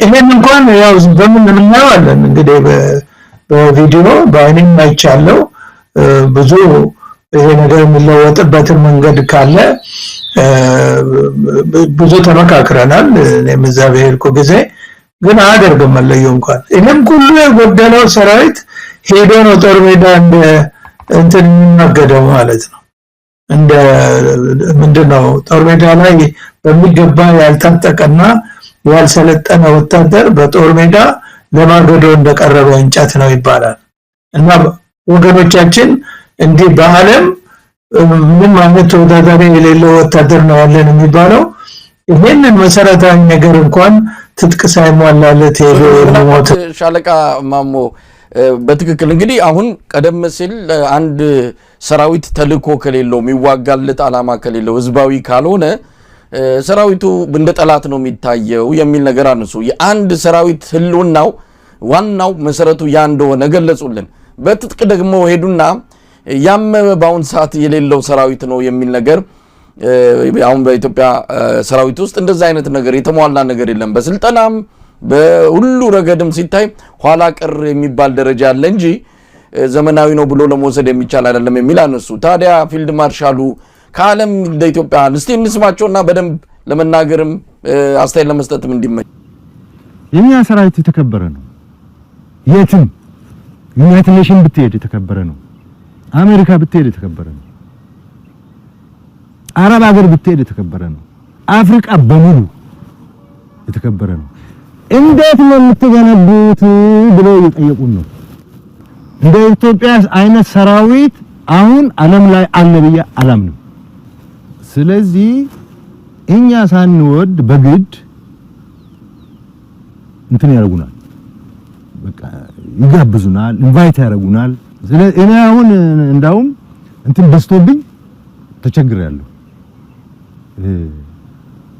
ይሄን እንኳን ያው በምን እናያለን እንግዲህ በቪዲዮ በአይኔም አይቻለው። ብዙ ይሄ ነገር የሚለወጥበትን መንገድ ካለ ብዙ ተመካክረናል። እኔም እዛ በሄድኩ ጊዜ ግን አያደርግም መለዮ እንኳን። ይሄም ሁሉ የጎደለው ሰራዊት ሄዶ ነው ጦር ሜዳ እንትን የሚናገደው ማለት ነው። እንደ ምንድነው ጦር ሜዳ ላይ በሚገባ ያልታጠቀና ያልሰለጠነ ወታደር በጦር ሜዳ ለማገዶ እንደቀረበ እንጨት ነው ይባላል። እና ወገኖቻችን እንዲህ በዓለም ምንም አይነት ተወዳዳሪ የሌለው ወታደር ነው ያለን የሚባለው። ይሄንን መሰረታዊ ነገር እንኳን ትጥቅ ሳይሟላለት ሄዶ ሞት። ሻለቃ ማሞ በትክክል እንግዲህ አሁን ቀደም ሲል አንድ ሰራዊት ተልኮ ከሌለው የሚዋጋለት አላማ ከሌለው ህዝባዊ ካልሆነ ሰራዊቱ እንደ ጠላት ነው የሚታየው የሚል ነገር አነሱ። የአንድ ሰራዊት ህልውናው ዋናው መሰረቱ ያ እንደሆነ ገለጹልን። በትጥቅ ደግሞ ሄዱና ያም ባውን ሰዓት የሌለው ሰራዊት ነው የሚል ነገር አሁን በኢትዮጵያ ሰራዊት ውስጥ እንደዛ አይነት ነገር የተሟላ ነገር የለም በስልጣናም በሁሉ ረገድም ሲታይ ኋላ ቀር የሚባል ደረጃ አለ እንጂ ዘመናዊ ነው ብሎ ለመወሰድ የሚቻል አይደለም የሚል አነሱ ታዲያ ፊልድ ማርሻሉ ከዓለም እንደ ኢትዮጵያ እስቲ እንስማቸውና በደንብ ለመናገርም አስተያየት ለመስጠትም እንዲመች የኛ ሰራዊት የተከበረ ነው የትም ዩናይትድ ኔሽን ብትሄድ የተከበረ ነው አሜሪካ ብትሄድ የተከበረ ነው አረብ ሀገር ብትሄድ የተከበረ ነው አፍሪካ በሙሉ የተከበረ ነው እንዴት ነው የምትገነቡት ብለው እየጠየቁን ነው እንደ ኢትዮጵያ አይነት ሰራዊት አሁን ዓለም ላይ አለ ብዬ አላምንም ስለዚህ እኛ ሳንወድ በግድ እንትን ያደርጉናል በቃ ይጋብዙናል ኢንቫይት ያደርጉናል ስለዚህ እኔ አሁን እንዳውም እንትን በስቶብኝ ተቸግሬያለሁ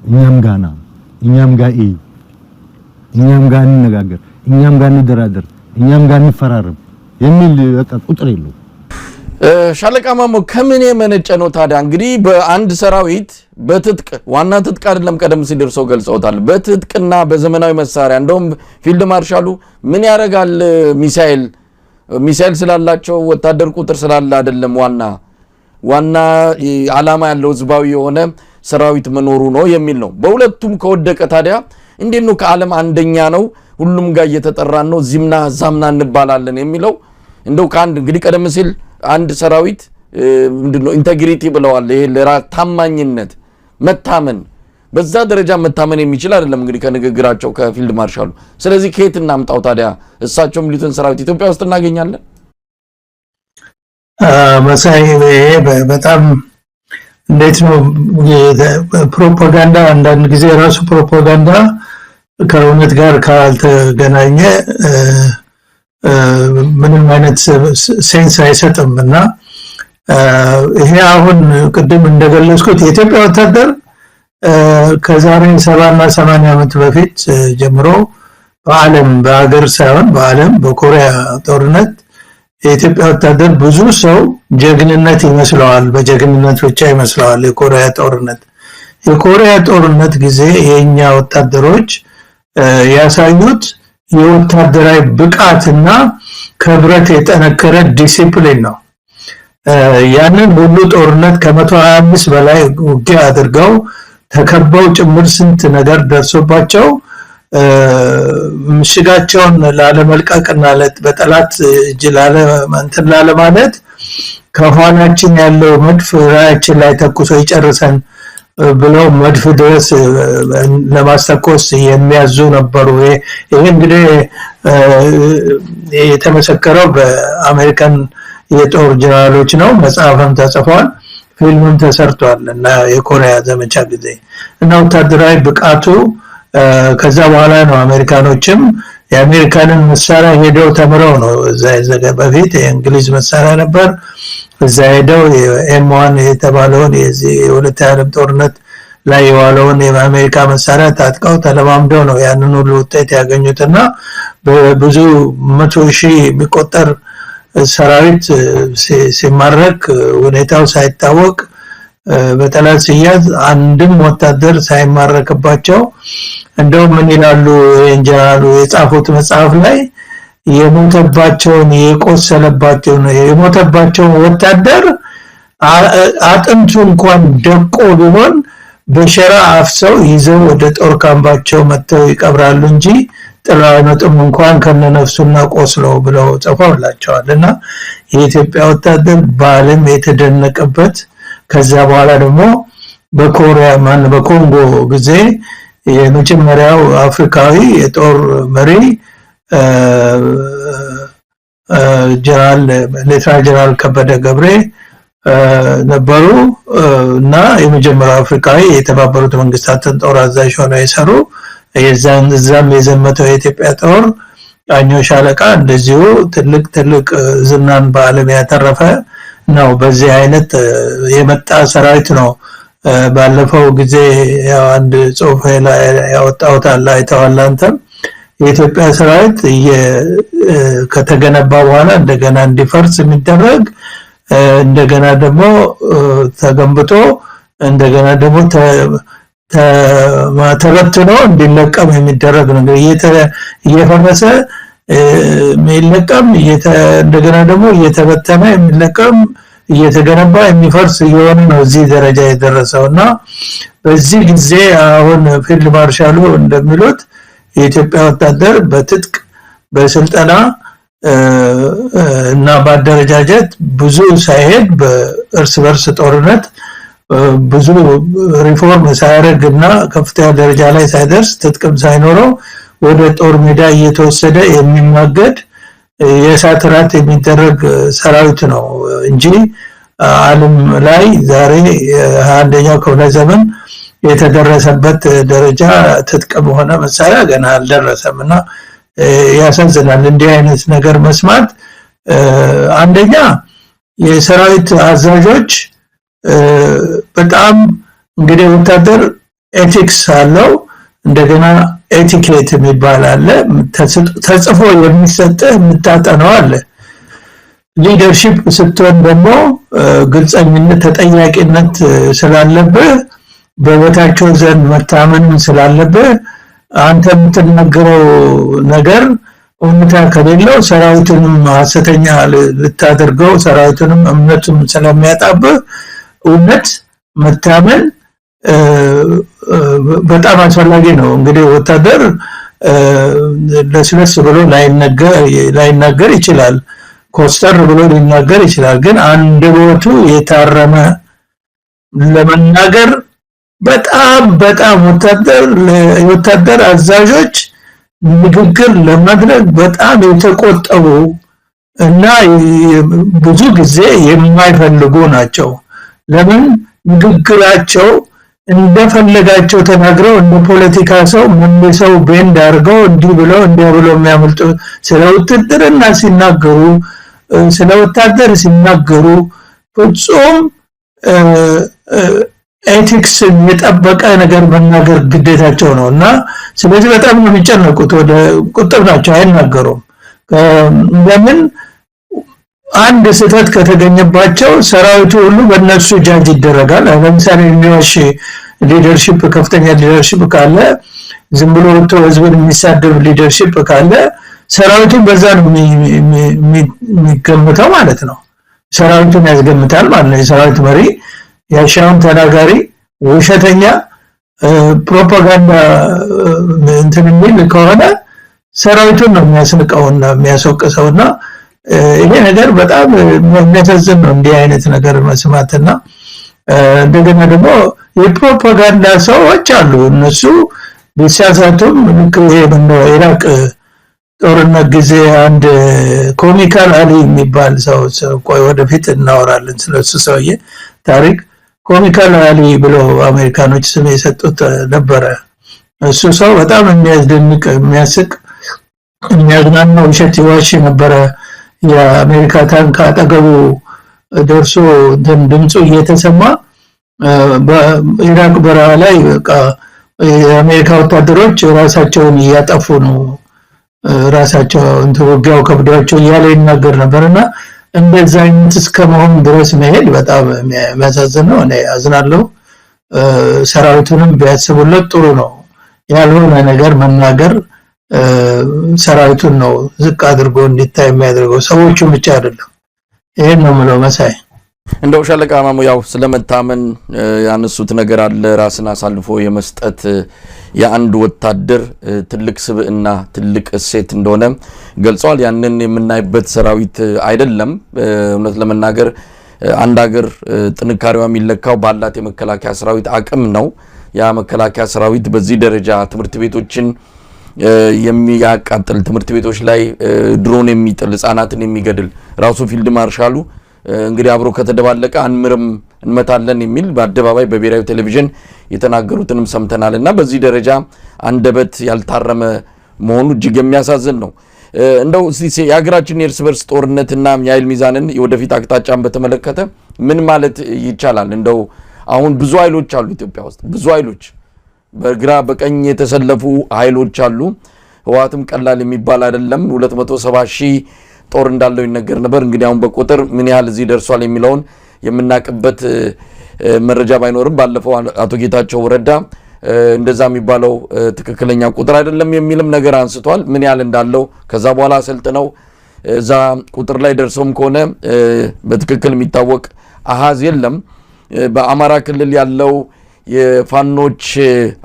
እኛም ጋር እኛም ጋር እንነጋገር እኛም ጋር እንደራደር እኛም ጋር እንፈራረም የሚል በቃ ቁጥር የለው ሻለቃ ማሞ ከምን የመነጨ ነው ታዲያ እንግዲህ በአንድ ሰራዊት በትጥቅ ዋና ትጥቅ አይደለም ቀደም ሲል ደርሰው ገልጸውታል በትጥቅና በዘመናዊ መሳሪያ እንደውም ፊልድ ማርሻሉ ምን ያረጋል ሚሳኤል ስላላቸው ወታደር ቁጥር ስላለ አይደለም ዋና ዓላማ ያለው ህዝባዊ የሆነ ሰራዊት መኖሩ ነው የሚል ነው በሁለቱም ከወደቀ ታዲያ እንዴት ነው ከዓለም አንደኛ ነው ሁሉም ጋር እየተጠራን ነው ዚምና ዛምና እንባላለን የሚለው እንደው ካንድ እንግዲህ ቀደም ሲል አንድ ሰራዊት ምንድነው ኢንቴግሪቲ ብለዋል ይሄ ለራስ ታማኝነት መታመን በዛ ደረጃ መታመን የሚችል አይደለም እንግዲህ ከንግግራቸው ከፊልድ ማርሻሉ ስለዚህ ከየት እናምጣው ታዲያ እሳቸው ሚሊተሪ ሰራዊት ኢትዮጵያ ውስጥ እናገኛለን መሳይ በጣም እንዴት ነው ፕሮፓጋንዳ አንዳንድ ጊዜ ራሱ ፕሮፓጋንዳ ከእውነት ጋር ካልተገናኘ ምንም አይነት ሴንስ አይሰጥምና ይሄ አሁን ቅድም እንደገለጽኩት የኢትዮጵያ ወታደር ከዛሬ 70 እና 80 ዓመት በፊት ጀምሮ በዓለም በአገር ሳይሆን በዓለም በኮሪያ ጦርነት የኢትዮጵያ ወታደር ብዙ ሰው ጀግንነት ይመስለዋል በጀግንነት ብቻ ይመስለዋል የኮሪያ ጦርነት ጊዜ የኛ ወታደሮች ያሳዩት የወታደራዊ ብቃትና ከብረት የጠነከረ ዲሲፕሊን ነው ያንን ሁሉ ጦርነት ከ125 በላይ ውጊያ አድርገው ተከበው ጭምር ስንት ነገር ደርሶባቸው ምሽጋቸውን ላለመልቀቅና በጠላት እጅ ላለማለት ከኋላችን ያለው መድፍ ራያችን ላይ ተኩሶ ይጨርሰን ብለው መድፍ ድረስ ለማስተኮስ የሚያዙ ነበሩ ይሄ እንግዲህ የተመሰከረው በአሜሪካን የጦር ጀነራሎች ነው መጽሐፍም ተጽፏል ፊልምም ተሰርቷል እና የኮሪያ ዘመቻ ጊዜ እና ወታደራዊ ብቃቱ ከዛ በኋላ ነው አሜሪካኖችም የአሜሪካንን መሳሪያ ሄደው ተምረው ነው እዛ በፊት የእንግሊዝ መሳሪያ ነበር እዛ ሄደው የኤም1 የተባለውን የዚህ የሁለተኛ ዓለም ጦርነት ላይ የዋለውን የአሜሪካ መሳሪያ ታጥቀው ተለማምደው ነው ያንን ሁሉ ውጤት ያገኙትና በብዙ 100,000 የሚቆጠር ሰራዊት ሲማረክ ሁኔታው ሳይታወቅ በጠላት ሲያዝ አንድም ወታደር ሳይማረክባቸው እንደው ምን ይላሉ ኢንጂነሩ የጻፉት መጽሐፍ ላይ የሞተባቸው ወታደር አጥንቱ እንኳን ደቆ ቢሆን በሸራ አፍሰው ይዘው ወደ ጦር ካምባቸው መጥተው ይቀብራሉ እንጂ ጥላነቱም እንኳን ከነነፍሱና ቆስለው ብለው ጽፈውላቸዋልና የኢትዮጵያ ወታደር በዓለም የተደነቀበት ከዛ በኋላ ደግሞ በኮንጎ ጊዜ የመጀመሪያው አፍሪካዊ የጦር መሪ ሌተናል ከበደ ገብሬ ነበሩ እና የመጀመሪያው አፍሪካዊ የተባበሩት መንግስታትን ጦር አዛዥ ሆነው የሰሩ የዛም የዘመተው የኢትዮጵያ ጦር አኞ ሻለቃ እንደዚሁ ትልቅ ዝናን በዓለም ያተረፈ ነው በዚህ አይነት የመጣ ሰራዊት ነው ባለፈው ጊዜ ያው አንድ ጽሁፍ ላይ ያወጣውታል አይተዋል አንተም የኢትዮጵያ ሰራዊት ከተገነባ በኋላ እንደገና እንዲፈርስ የሚደረግ እንደገና ደግሞ ተገንብቶ እንደገና ደግሞ ተበትኖ እንዲለቀም የሚደረግ ነው። እየፈረሰ የሚለቀም እንደገና ደግሞ እየተበተነ የሚለቀም እየተገነባ የሚፈርስ እየሆነ ነው እዚህ ደረጃ የደረሰውና በዚህ ጊዜ አሁን ፊልድ ማርሻሉ እንደሚሉት የኢትዮጵያ ወታደር በትጥቅ በስልጠና እና በአደረጃጀት ብዙ ሳይሄድ በእርስ በርስ ጦርነት ብዙ ሪፎርም ሳያደርግና ከፍተኛ ደረጃ ላይ ሳይደርስ ትጥቅም ሳይኖረው ወደ ጦር ሜዳ እየተወሰደ የሚማገድ የእሳት ራት የሚደረግ ሰራዊት ነው እንጂ ዓለም ላይ ዛሬ 21ኛው ክፍለ ዘመን የተደረሰበት ደረጃ ትጥቅም ሆነ መሳሪያ ገና አልደረሰምና ያሳዝናል። እንዲህ አይነት ነገር መስማት አንደኛ የሰራዊት አዛዦች በጣም እንግዲህ ወታደር ኤቲክስ አለው እንደገና ኤቲኬት የሚባል አለ ተጽፎ የሚሰጥህ የምታጠናው አለ። ሊደርሺፕ ስትሆን ደግሞ ግልጸኝነት ተጠያቂነት ስላለብህ በቦታቸው ዘንድ መታመን ስላለብህ አንተ የምትናገረው ነገር እውነታ ከሌለው ሰራዊቱንም ሐሰተኛ ልታደርገው ሰራዊቱንም እምነቱን ስለሚያጣብህ እውነት መታመን በጣም አስፈላጊ ነው። እንግዲህ ወታደር ለስለስ ብሎ ላይናገር ይችላል ኮስተር ብሎ ሊናገር ይችላል ግን አንደበቱ የታረመ ለመናገር በጣም ወታደር አዛዦች ንግግር ለማድረግ በጣም የተቆጠቡ እና ብዙ ጊዜ የማይፈልጉ ናቸው። ለምን ንግግራቸው እንደፈለጋቸው ተናግረው እንደ ፖለቲካ ሰው መልሰው ቤንድ አድርገው እንዲህ ብለው የሚያመልጡ ስለ ውትድርና ሲናገሩ ስለ ወታደር ሲናገሩ ፍጹም ኤቲክስ የጠበቀ ነገር መናገር ግዴታቸው ነውና ስለዚህ በጣም ነው የሚጨነቁት ወደ ቁጥብ ናቸው አይናገሩም። ለምን አንድ ስህተት ከተገኘባቸው ሰራዊቱ ሁሉ በእነሱ ጃጅ ይደረጋል። ለምሳሌ የሚዋሽ ሊደርሺፕ ከፍተኛ ሊደርሺፕ ካለ ዝም ብሎ ወጥቶ ህዝብን የሚሳደብ ሊደርሺፕ ካለ ሰራዊቱን በዛ ነው የሚገምተው ማለት ነው። ሰራዊቱን ያስገምታል ማለት ነው። የሰራዊት መሪ ያሻውን ተናጋሪ ውሸተኛ ፕሮፓጋንዳ እንትን የሚል ከሆነ ሰራዊቱን ነው የሚያስንቀውና የሚያስወቅሰውና ይሄ ነገር በጣም የሚያሳዝን ነው እንዲህ አይነት ነገር መስማትና እንደገና ደግሞ የፕሮፓጋንዳ ሰዎች አሉ እነሱ ቢሳሳቱም ኢራቅ ጦርነት ጊዜ አንድ ኮሚካል አሊ የሚባል ሰው ቆይ ወደፊት እናወራለን ስለሱ ሰውዬ ታሪክ ኮሚካል አሊ ብሎ አሜሪካኖች ስም የሰጡት ነበረ። እሱ ሰው በጣም የሚያስደንቅ የሚያስቅ የሚያዝናና ውሸት ይዋሽ ነበረ። የአሜሪካ ታንክ አጠገቡ ደርሶ ድምፁ እየተሰማ በኢራቅ በረሃ ላይ በቃ የአሜሪካ ወታደሮች ራሳቸውን እያጠፉ ነው ራሳቸው ወጊያው ከብዷቸው እያለ ይናገር ነበርና እንደዛ አይነት እስከመሆን ድረስ መሄድ በጣም የሚያሳዝን ነው። እኔ አዝናለሁ። ሰራዊቱንም ቢያስቡለት ጥሩ ነው። ያልሆነ ነገር መናገር ሰራዊቱን ነው ዝቅ አድርጎ እንዲታይ የሚያደርገው ሰዎቹ ብቻ አይደለም። ይሄን ነው ማለት መሳይ እንደው ሻለቃ ማሙ ያው ስለመታመን ያነሱት ነገር አለ ራስን አሳልፎ የመስጠት የአንድ ወታደር ትልቅ ስብዕና ትልቅ እሴት እንደሆነ ገልጸዋል። ያንን የምናይበት ሰራዊት አይደለም። እውነት ለመናገር አንድ ሀገር ጥንካሬዋ የሚለካው ባላት የመከላከያ ሰራዊት አቅም ነው። ያ መከላከያ ሰራዊት በዚህ ደረጃ ትምህርት ቤቶችን የሚያቃጥል ትምህርት ቤቶች ላይ ድሮን የሚጥል ህፃናትን የሚገድል ራሱ ፊልድ ማርሻሉ እንግዲህ አብሮ ከተደባለቀ አንምርም እንመታለን የሚል በአደባባይ በብሔራዊ ቴሌቪዥን የተናገሩትንም ሰምተናልና በዚህ ደረጃ አንደበት ያልታረመ መሆኑ እጅግ የሚያሳዝን ነው። እንደው የሀገራችን የእርስ በርስ ጦርነትና የኃይል ሚዛንን የወደፊት አቅጣጫን በተመለከተ ምን ማለት ይቻላል? እንደው አሁን ብዙ ኃይሎች አሉ ኢትዮጵያ ውስጥ ብዙ ኃይሎች በግራ በቀኝ የተሰለፉ ኃይሎች አሉ። ህዋትም ቀላል የሚባል አይደለም 270,000 ጦር እንዳለው ይነገር ነበር እንግዲህ አሁን በቁጥር ምን ያህል እዚህ ደርሷል የሚለውን የምናቀበት መረጃ ባይኖርም ባለፈው አቶ ጌታቸው ረዳ እንደዛ የሚባለው ትክክለኛ ቁጥር አይደለም የሚልም ነገር አንስቷል ምን ያህል እንዳለው ከዛ በኋላ አሰልጥነው እዛ ቁጥር ላይ ደርሰውም ከሆነ በትክክል የሚታወቅ አሃዝ የለም በአማራ ክልል ያለው የፋኖች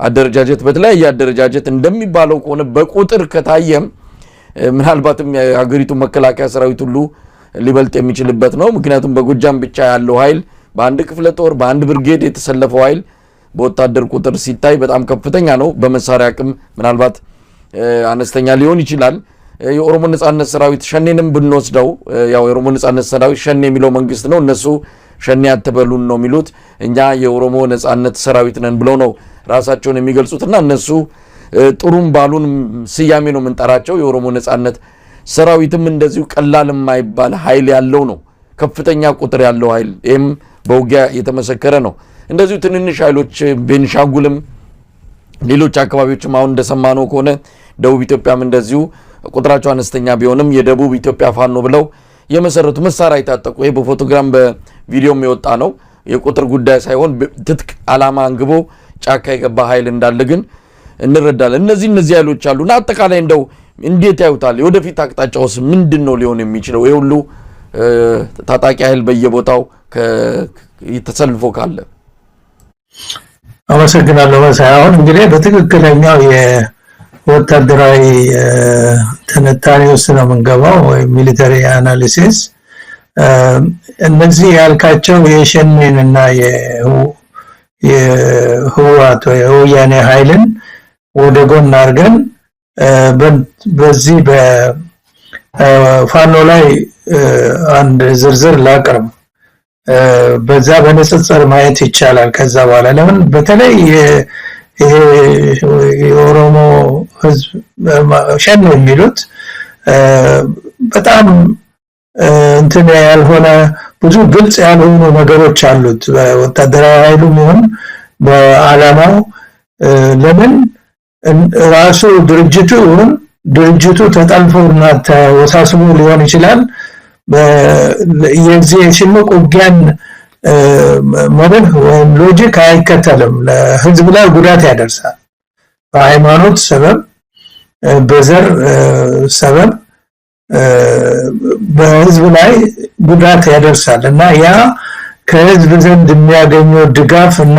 አደረጃጀት በተለያየ አደረጃጀት እንደሚባለው ከሆነ በቁጥር ከታየም ምናልባትም የሀገሪቱ መከላከያ ሰራዊት ሁሉ ሊበልጥ የሚችልበት ነው ምክንያቱም በጎጃም ብቻ ያለው ኃይል በአንድ ክፍለ ጦር በአንድ ብርጌድ የተሰለፈው ኃይል በወታደር ቁጥር ሲታይ በጣም ከፍተኛ ነው በመሳሪያ አቅም ምናልባት አነስተኛ ሊሆን ይችላል የኦሮሞ ነጻነት ሰራዊት ሸኔንም ብንወስደው ያው የኦሮሞ ነጻነት ሰራዊት ሸኔ የሚለው መንግስት ነው እነሱ ሸኔ አትበሉን ነው የሚሉት እኛ የኦሮሞ ነጻነት ሰራዊት ነን ብለው ነው ራሳቸውን የሚገልጹትና እነሱ ጥሩም ባሉን ስያሜ ነው ምንጠራቸው የኦሮሞ ነጻነት ሰራዊትም እንደዚሁ ቀላል የማይባል ኃይል ያለው ነው ከፍተኛ ቁጥር ያለው ኃይል እም በውጊያ የተመሰከረ ነው እንደዚሁ ትንንሽ ኃይሎች ቤንሻንጉልም ሌሎች አካባቢዎችም አሁን እንደሰማነው ከሆነ ደቡብ ኢትዮጵያም እንደዚሁ ቁጥራቸው አነስተኛ ቢሆንም የደቡብ ኢትዮጵያ ፋኖ ብለው የመሰረቱ መሳሪያ ይታጠቁ ይሄ በፎቶግራም በቪዲዮም የወጣ ነው የቁጥር ጉዳይ ሳይሆን ትጥቅ አላማ አንግቦ ጫካ የገባ ኃይል እንዳለ ግን እንረዳለን እነዚህ ኃይሎች አሉና አጠቃላይ እንደው እንዴት ያዩታል የወደፊት አቅጣጫውስ ምንድነው ሊሆን የሚችለው ይሄ ሁሉ ታጣቂ ኃይል በየቦታው ተሰልፎ ካለ አመሰግናለሁ መሳይሆን እንግዲህ በትክክለኛው የወታደራዊ ትንታኔ ውስጥ ነው የምንገባው ወይ ሚሊተሪ አናሊሲስ እነዚህ ያልካቸው የሸኔንና የህወሓት ወይ የወያኔ ኃይልን ወደ ጎን አድርገን በዚህ በፋኖ ላይ አንድ ዝርዝር ላቅርብ በዛ በንጽጽር ማየት ይቻላል ከዛ በኋላ ለምን በተለይ የኦሮሞ ህዝብ ሸኔ የሚሉት በጣም እንትን ያልሆነ ብዙ ግልጽ ያልሆኑ ነገሮች አሉት በወታደራዊ ኃይሉም ይሁን በአላማው ለምን ራሱ ድርጅቱ ተጠልፎና ተወሳስቦ ሊሆን ይችላል የዚህ ሽምቅ ውጊያን መርህ ወይም ሎጂክ አይከተልም ለህዝብ ላይ ጉዳት ያደርሳል በሃይማኖት ሰበብ በዘር ሰበብ በህዝብ ላይ ጉዳት ያደርሳል እና ያ ከህዝብ ዘንድ የሚያገኘው ድጋፍና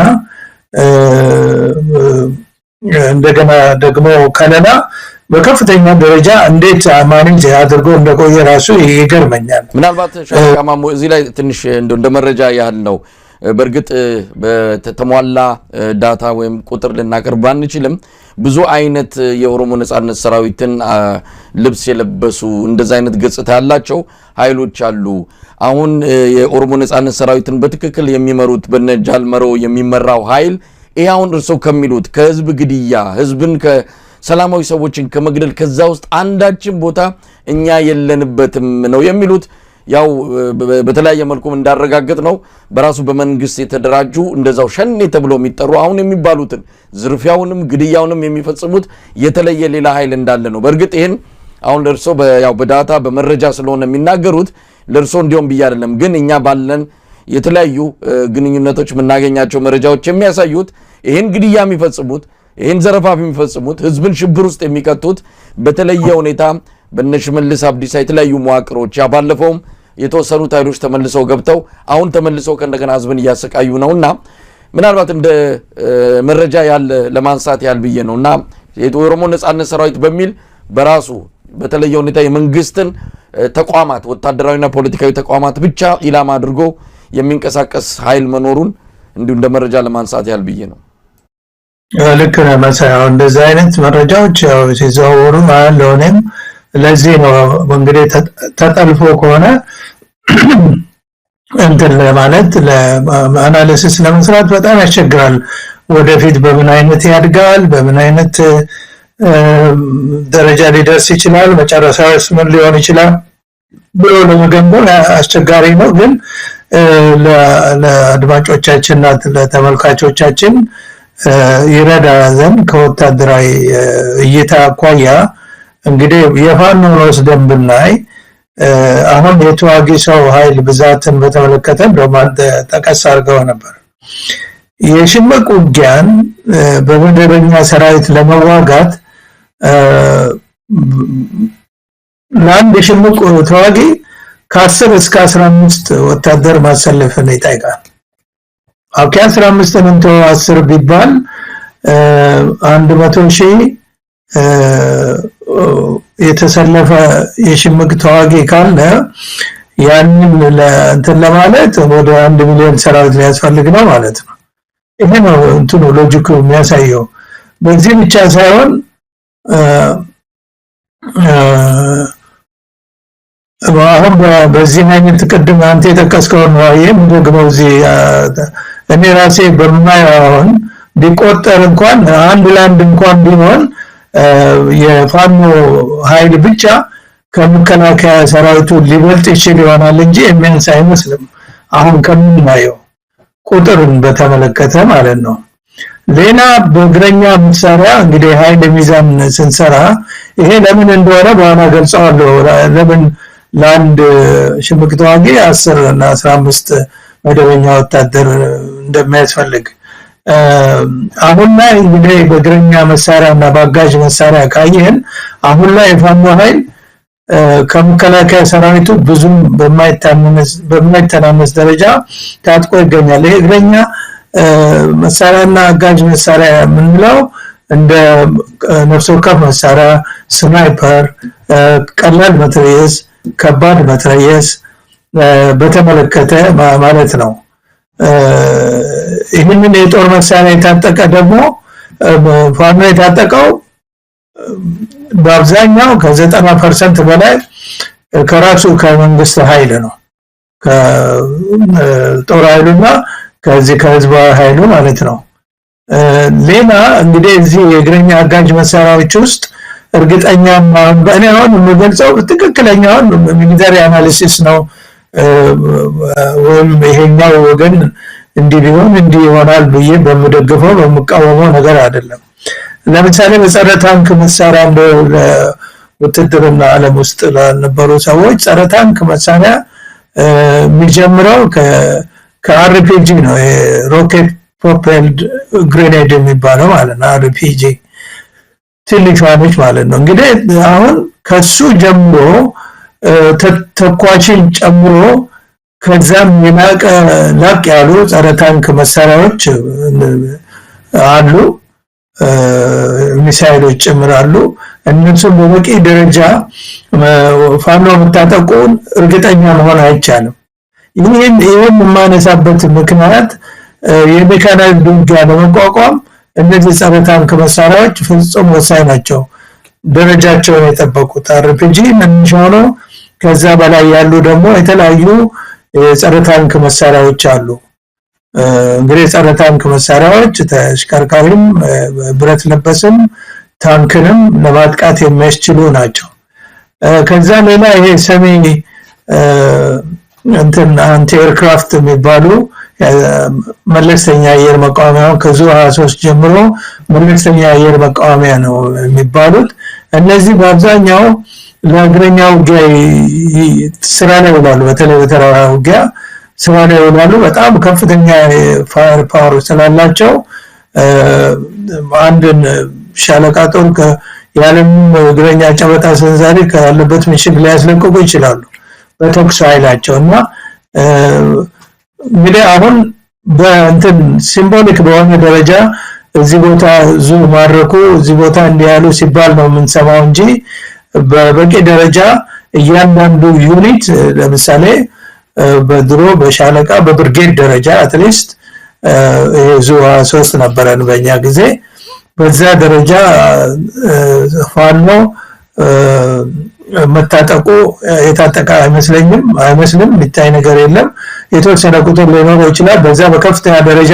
እንደገና ደግሞ ከለላ በከፍተኛ ደረጃ እንዴት ማኔጅ አድርጎ እንደቆየ ራሱ ይገርመኛል ምናልባት ሻካማሞ እዚህ ላይ ትንሽ እንደ መረጃ ያህል ነው በርግጥ በተሟላ ዳታ ወይም ቁጥር ልናቀርብ ባንችልም ብዙ አይነት የኦሮሞ ነጻነት ሰራዊትን ልብስ የለበሱ እንደዛ አይነት ገጽታ ያላቸው ኃይሎች አሉ አሁን የኦሮሞ ነጻነት ሰራዊትን በትክክል የሚመሩት በነጃል መሮ የሚመራው ኃይል ይሄውን እርሶ ከሚሉት ከህዝብ ግድያ ህዝብን ከሰላማዊ ሰዎችን ከመግደል ከዛ ውስጥ አንዳችን ቦታ እኛ የለንበትም ነው የሚሉት ያው በተለያየ መልኩ እንዳረጋግጥ ነው በራሱ በመንግስት የተደራጁ እንደዛው ሸኔ ተብሎ የሚጠሩ አሁን የሚባሉትን ዝርፊያውንም ግድያውንም የሚፈጽሙት የተለየ ሌላ ኃይል እንዳለ ነው በእርግጥ ይሄን አሁን ለርሶ ያው በዳታ በመረጃ ስለሆነ የሚናገሩት ለርሶ እንዲያውም ብዬ አይደለም ግን እኛ ባለን የተለያዩ ግንኙነቶች መናገኛቸው መረጃዎች የሚያሳዩት ይሄን ግድያ የሚፈጽሙት ይሄን ዘረፋ የሚፈጽሙት ህዝብን ሽብር ውስጥ የሚከቱት በተለየ ሁኔታ በነሽመልስ አብዲሳ የተለያዩ መዋቅሮች ያባለፈውም የተወሰኑት ኃይሎች ተመልሰው ገብተው አሁን ተመልሰው ከእንደገና ህዝብን እያሰቃዩ ነውና ምናልባት እንደ መረጃ ያለ ለማንሳት ያል ብዬ ነውና የኦሮሞ ነጻነት ሰራዊት በሚል በራሱ በተለየ ሁኔታ የመንግስትን ተቋማት ወታደራዊና ፖለቲካዊ ተቋማት ብቻ ኢላማ አድርጎ የሚንቀሳቀስ ኃይል መኖሩን እንዲሁ እንደ መረጃ ለማንሳት ያል ብዬ ነው ልክ ነው መሳያው እንደዚህ አይነት መረጃዎች ያው ሲዘዋወሩ አለውንም ለዚህ ነው እንግዲህ ተጠልፎ ከሆነ እንትን ለማለት ለአናሊሲስ ለመስራት በጣም ያስቸግራል ወደፊት በምን አይነት ያድጋል በምን አይነት ደረጃ ሊደርስ ይችላል መጨረሻውስ ምን ሊሆን ይችላል ብሎ ለመገንዘብ አስቸጋሪ ነው ግን ለአድማጮቻችንና ለተመልካቾቻችን ይረዳ ዘንድ ከወታደራዊ እይታ አኳያ እንግዲህ የፋኖን ወስደን ብናይ አሁን የተዋጊ ሰው ኃይል ብዛትን በተመለከተ በማንተ ጠቀስ አድርገው ነበር። የሽምቅ ውጊያን በመደበኛ ሰራዊት ለመዋጋት ለአንድ ሽምቅ ተዋጊ ከ10 እስከ 15 ወታደር ማሰለፍን ይጠይቃል። አውቂ 15 እንቶ 10 ቢባል 100,000 የተሰለፈ የሽምቅ ተዋጊ ካለ ያንን ለእንትን ለማለት ወደ 1 ሚሊዮን ሰራዊት ሊያስፈልግ ነው ማለት ነው። ይሄ ነው እንትኑ ሎጂኩ የሚያሳየው። በዚህ ብቻ ሳይሆን አሁን በዚህ አይነት ቅድም አንተ የጠቀስከው ነው ደግሞ እዚህ እኔ ራሴ በማያውን ቢቆጠር እንኳን አንድ ላንድ እንኳን ቢሆን የፋኖ ኃይል ብቻ ከመከላከያ ሰራዊቱ ሊበልጥ ይችል ይሆናል እንጂ የሚያንስ አይመስልም አሁን ከምናየው ቁጥርን በተመለከተ ማለት ነው። ሌላ በእግረኛ መሳሪያ እንግዲህ ኃይል ሚዛን ስንሰራ ይሄ ለምን እንደሆነ በኋላ ገልጸዋለሁ። ለምን ለአንድ ሽምቅ ተዋጊ 10 እና 15 መደበኛ ወታደር እንደሚያስፈልግ አሁን ላይ እንግዲህ በእግረኛ መሳሪያና በአጋዥ መሳሪያ ካየን አሁን ላይ የፋኖ ኃይል ከመከላከያ ሰራዊቱ ብዙም በማይተናነስ ደረጃ ታጥቆ ይገኛል። ይሄ እግረኛ መሳሪያና አጋዥ መሳሪያ የምንለው እንደ ነፍስ ወከፍ መሳሪያ፣ ስናይፐር፣ ቀላል መትረየስ፣ ከባድ መትረየስ በተመለከተ ማለት ነው። ይህንን የጦር መሳሪያ የታጠቀ ደግሞ ፋኖ የታጠቀው በአብዛኛው ከ90% በላይ ከራሱ ከመንግስት ኃይል ነው። ከጦር ኃይሉና ከዚህ ከህዝባዊ ኃይሉ ማለት ነው። ሌላ እንግዲህ እዚህ የእግረኛ አጋዥ መሳሪያዎች ውስጥ እርግጠኛ በእኔ አሁን የምገልጸው ትክክለኛውን ሚሊተሪ አናሊሲስ ነው ወይም ይሄኛው ወገን እንዲህ ቢሆን እንዲህ ይሆናል ብዬ በመደግፈው በመቃወመው ነገር አይደለም። ለምሳሌ በጸረ ታንክ መሳሪያ ለውትድርና ዓለም ውስጥ ለነበሩ ሰዎች ጸረ ታንክ መሳሪያ የሚጀምረው ከአርፒጂ ነው። ሮኬት ፕሮፔልድ ግሬኔድ የሚባለው ማለት ነው። አርፒጂ ትንሿ ነች ማለት ነው። እንግዲህ አሁን ከሱ ጀምሮ ተኳሽን ጨምሮ ከዛም ላቅ ያሉ ጸረ ታንክ መሳሪያዎች አሉ፣ ሚሳኤሎች ጨምራሉ። እነሱም በበቂ ደረጃ ፋኖ መታጠቁን እርግጠኛ መሆን አይቻልም። ይህን የማነሳበት ምክንያት የሜካናይዝድ ውጊያ ለመቋቋም እነዚህ ጸረ ታንክ መሳሪያዎች ፍጹም ወሳኝ ናቸው። ደረጃቸውን የጠበቁት አርፒጂ መነሻ ነው። ከዛ በላይ ያሉ ደግሞ የተለያዩ ጸረ ታንክ መሳሪያዎች አሉ። እንግዲህ ጸረ ታንክ መሳሪያዎች ተሽከርካሪም ብረት ለበስም ታንክንም ለማጥቃት የሚያስችሉ ናቸው። ከዛ ሌላ ይሄ ሰሚ አንቲ ኤርክራፍት የሚባሉ መለስተኛ አየር መቃወሚያ ከዙ 23 ጀምሮ መለስተኛ አየር መቃወሚያ ነው የሚባሉት። እነዚህ በአብዛኛው ለእግረኛ ውጊያ ስራ ላይ ይውላሉ። በተለይ በተራራ ውጊያ ስራ ላይ ይውላሉ። በጣም ከፍተኛ ፋየር ፓወር ስላላቸው አንድን ሻለቃ ጦር ያለምንም እግረኛ ጨበጣ ሰንዛሪ ካለበት ምሽግ ሊያስለቅቁ ይችላሉ በተኩስ ኃይላቸው። እና እንግዲህ አሁን በእንትን ሲምቦሊክ በሆነ ደረጃ እዚህ ቦታ ዙ ማረኩ እዚህ ቦታ እንዲያሉ ሲባል ነው የምንሰማው እንጂ በበቂ ደረጃ እያንዳንዱ ዩኒት ለምሳሌ በድሮ በሻለቃ በብርጌድ ደረጃ አትሊስት ዙ 3 ነበረን በእኛ ጊዜ። በዛ ደረጃ ፋኖ መታጠቁ የታጠቀ አይመስልም። የሚታይ ነገር የለም። የተወሰነ ቁጥር ሊኖረው ይችላል። በዛ በከፍተኛ ደረጃ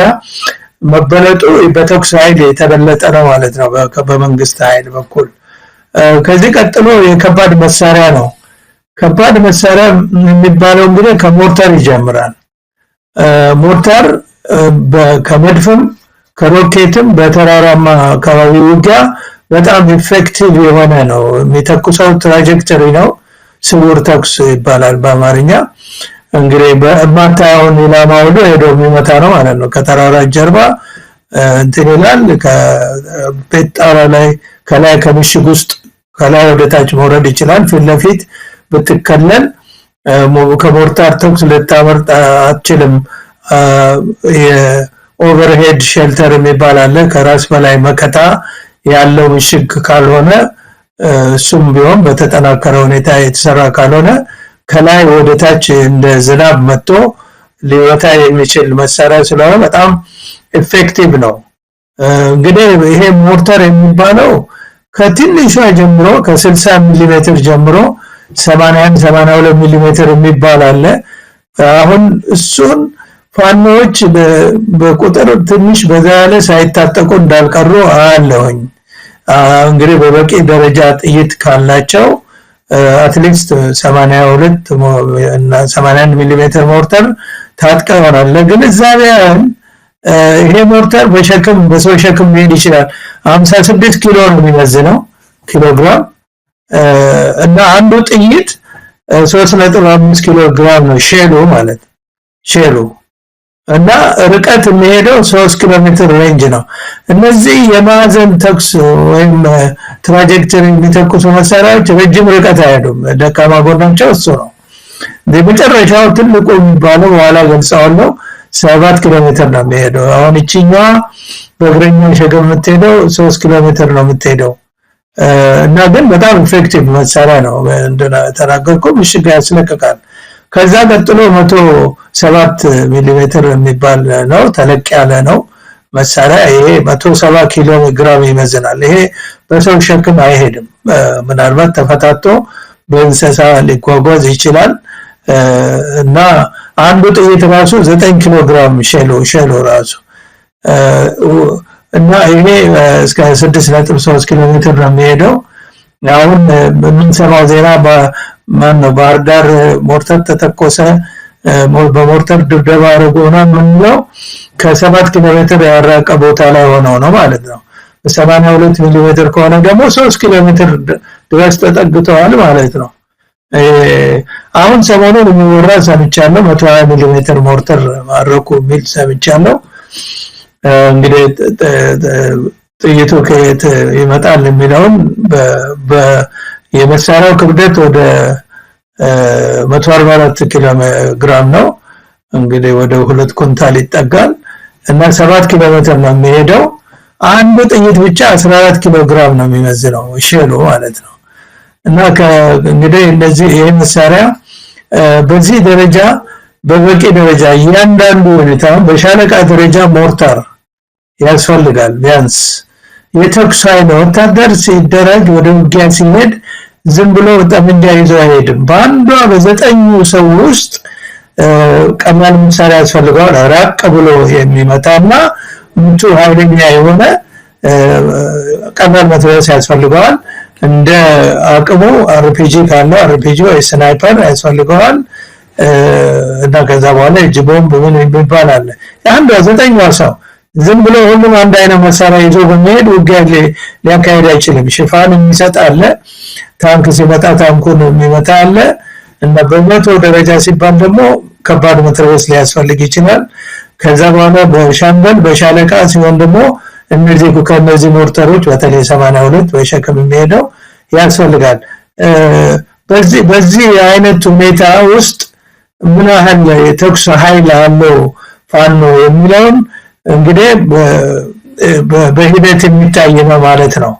መበለጡ በተኩስ ኃይል የተበለጠ ነው ማለት ነው በመንግስት ኃይል በኩል። ከዚህ ቀጥሎ የከባድ መሳሪያ ነው። ከባድ መሳሪያ የሚባለው እንግዲህ ከሞርተር ይጀምራል። ሞርተር ከመድፍም ከሮኬትም በተራራማ አካባቢ ውጊያ በጣም ኢፌክቲቭ የሆነ ነው የሚተኩሰው ትራጀክተሪ ነው ስውር ተኩስ ይባላል በአማርኛ እንግዲህ በማታውን ኢላማ ወደ ሄዶ የሚመታ ነው ማለት ነው ከተራራ ጀርባ እንትን ይላል ከፔጣራ ላይ ከላይ ከምሽግ ውስጥ ከላይ ወደ ታች መውረድ ይችላል ፊት ለፊት በትከለል ከሞርታር ተኩስ ለታመርጥ አትችልም የኦቨርሄድ ሼልተር የሚባል አለ ከራስ በላይ መከታ ያለው ምሽግ ካልሆነ እሱም ቢሆን በተጠናከረ ሁኔታ የተሰራ ካልሆነ ከላይ ወደ ታች እንደ ዝናብ መጥቶ ሊወጣ የሚችል መሳሪያ ስለሆነ በጣም ኢፌክቲቭ ነው እንግዲህ ይሄ ሞርታር የሚባለው ከትንሿ ጀምሮ ከ60 ሚሊ ሜትር ጀምሮ 81 82 ሚሊ ሜትር የሚባል አለ አሁን እሱን ፋኖች በቁጥር ትንሽ በዛ ያለ ሳይታጠቁ እንዳልቀሩ አለውኝ እንግዲህ በበቂ ደረጃ ጥይት ካላቸው አትሊስት 82 እና 81 ሚሊ ሜትር ሞርታር ታጥቀዋል ግን ዛሬን ይሄ ሞርታር በሸክም በሰው ሸክም ሊሄድ ይችላል 56 ኪሎ ነው የሚመዝነው ኪሎግራም እና አንዱ ጥይት 3.5 ኪሎ ግራም ነው ሼሉ ማለት ሼሉ እና ርቀት የሚሄደው 3 ኪሎ ሜትር ሬንጅ ነው እነዚህ የማዕዘን ተኩስ ወይም ትራጀክተሪ የሚተኩሱ መሳሪያዎች ረጅም ርቀት አይሄዱም ደካማ ጎናቸው እሱ ነው በመጨረሻው ትልቁ የሚባለው ኋላ ገልጸዋለሁ 7 ኪሎ ሜትር ነው የሚሄደው አሁን እቺኛዋ በእግረኛ ሸገም የምትሄደው 3 ኪሎ ሜትር ነው የምትሄደው እና ግን በጣም ኢፌክቲቭ መሳሪያ ነው እንደተናገርኩ ምሽግ ያስለቀቃል ከዛ ቀጥሎ 107 ሚሊ ሜትር የሚባል ነው ተለቅ ያለ ነው መሳሪያ ይሄ 170 ኪሎ ግራም ይመዝናል ይሄ በሰው ሸክም አይሄድም ምናልባት ተፈታቶ በእንስሳ ሊጓጓዝ ይችላል እና አንዱ ጥይት ራሱ 9 ኪሎ ግራም ሼሎ ራሱ እና ይሄ እስከ 6.3 ኪሎ ሜትር ነው የሚሄደው አሁን የምንሰማው ዜና በማነው ባህር ዳር ሞርታር ተተኮሰ በሞርታር ድብደባ አረጎና ምንለው ከ7 ኪሎ ሜትር ያራቀ ቦታ ላይ ሆነው ነው ማለት ነው 82 ሚሊ ሜትር ከሆነ ደግሞ 3 ኪሎ ሜትር ድረስ ተጠግተዋል ማለት ነው አሁን ሰሞኑን የሚወራ ሰምቻለሁ 120 ሚሊ ሜትር ሞርታር ማረኩ ሚል ሰምቻለሁ እንግዲህ ጥይቱ ከየት ይመጣል የሚለውን የመሳሪያው ክብደት ወደ 144 ኪሎ ግራም ነው እንግዲህ ወደ 2 ኩንታል ይጠጋል እና 7 ኪሎ ሜትር ነው የሚሄደው አንዱ ጥይት ብቻ 14 ኪሎ ግራም ነው የሚመዝነው ሼሉ ማለት ነው እና እንግዲህ እንደዚህ ይሄ መሳሪያ በዚህ ደረጃ በበቂ ደረጃ እያንዳንዱ ሁኔታ በሻለቃ ደረጃ ሞርታር ያስፈልጋል ቢያንስ የተኩስ ኃይል ወታደር ሲደረግ ወደ ውጊያ ሲሄድ ዝም ብሎ ጠመንጃ ይዞ አይሄድም በአንዷ በዘጠኙ ሰው ውስጥ ቀላል መሳሪያ ያስፈልጋል ራቅ ብሎ የሚመታና ምቱ ኃይለኛ የሆነ ቀላል መትረየስ ያስፈልጋል እንደ አቅሙ አርፒጂ ካለው አርፒጂ ወይ ስናይፐር ያስፈልጋል እና ከዛ በኋላ እጅ ቦምብ ምን ይባላል አንዷ ዘጠኛው ሰው ዝም ብሎ ሁሉም አንድ አይነት መሳሪያ ይዞ በመሄድ ውጊያ ሊያካሂድ አይችልም ሽፋን የሚሰጥ አለ ታንክ ሲመጣ ታንኩን የሚመታ አለ እና በመቶ ደረጃ ሲባል ደግሞ ከባድ መትረየስ ሊያስፈልግ ይችላል ከዛ በኋላ በሻምበል በሻለቃ ሲሆን ደግሞ እነዚህ ሞርተሮች በተለይ 82 በሸክም የሚሄደው ያስፈልጋል በዚህ አይነት ሁኔታ ውስጥ ምን ያህል የተኩስ ኃይል አለው ፋኖ የሚለውን እንግዲህ በሂደት የሚታይ ነው ማለት ነው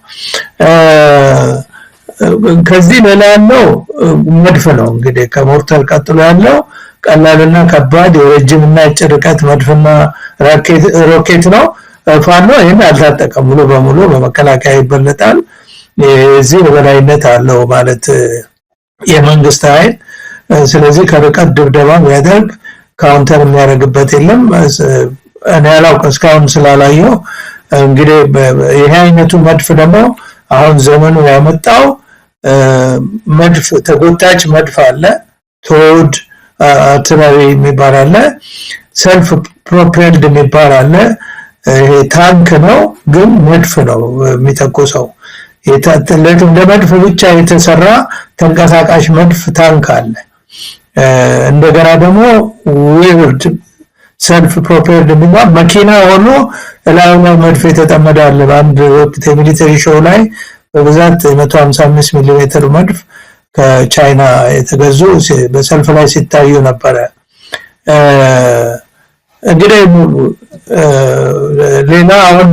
ከዚህ ሌላ ያለው መድፍ ነው እንግዲህ ከሞርታር ቀጥሎ ያለው ቀላልና ከባድ የረጅምና ጭርቀት መድፍና ሮኬት ነው ፋኖ ይሄን አልታጠቀም ሙሉ በሙሉ በመከላከያ ይበለጣል እዚህ በላይነት አለው ማለት የመንግስት ኃይል ስለዚህ ከርቀት ድብደባ ያደርግ ካውንተር የሚያደርግበት የለም እኔ ያላውቅ እስካሁን ስላላየው እንግዲህ ይሄ አይነቱ መድፍ ደግሞ አሁን ዘመኑ ያመጣው መድፍ ተጎታች መድፍ አለ ቶድ አርቲለሪ የሚባል አለ ሰልፍ ፕሮፔልድ የሚባል አለ ይሄ ታንክ ነው ግን መድፍ ነው የሚተኮሰው የታጠለት እንደ መድፍ ብቻ የተሰራ ተንቀሳቃሽ መድፍ ታንክ አለ እንደገና ደግሞ ዊርድ ሰልፍ ፕሮፔልድ መኪና ሆኖ እላው መድፍ የተጠመዳለ በአንድ ወቅት ሚሊተሪ ሾው ላይ በብዛት 155 ሚሊ ሜትር መድፍ ከቻይና የተገዙ በሰልፍ ላይ ሲታዩ ነበር እንግዲህ ሌላ አሁን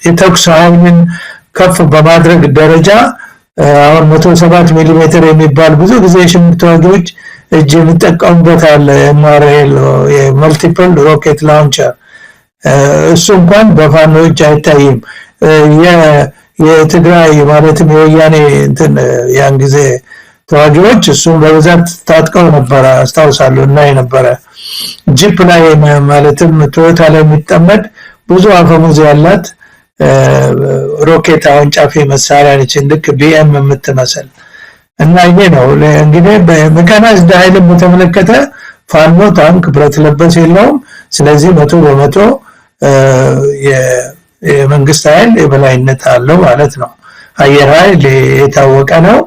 የተኩስ ኃይልን ከፍ በማድረግ ደረጃ አሁን 107 ሚሊ ሜትር የሚባል ብዙ ጊዜ ሽምቅ ተዋጊዎች እጅ የሚጠቀሙበት አለ MRL የመልቲፕል ሮኬት ላውንቸር እሱ እንኳን በፋኖች አይታይም የትግራይ ማለትም የወያኔ እንትን ያን ጊዜ ተዋጊዎች እሱም በብዛት ታጥቀው ነበር አስታውሳለሁ እና የነበረ ጂፕ ላይ ማለትም ቶዮታ ላይ የሚጠመድ ብዙ አፈሙዝ ያላት ሮኬት አወንጫፊ መሳሪያ ነች ልክ BM የምትመስል እና ይሄ ነው እንግዲህ በሜካናይዝድ ኃይል በተመለከተ ፋኖ ታንክ ብረት ለበስ የለውም ስለዚህ 100% የመንግስት ኃይል የበላይነት አለው ማለት ነው አየር ኃይል የታወቀ ነው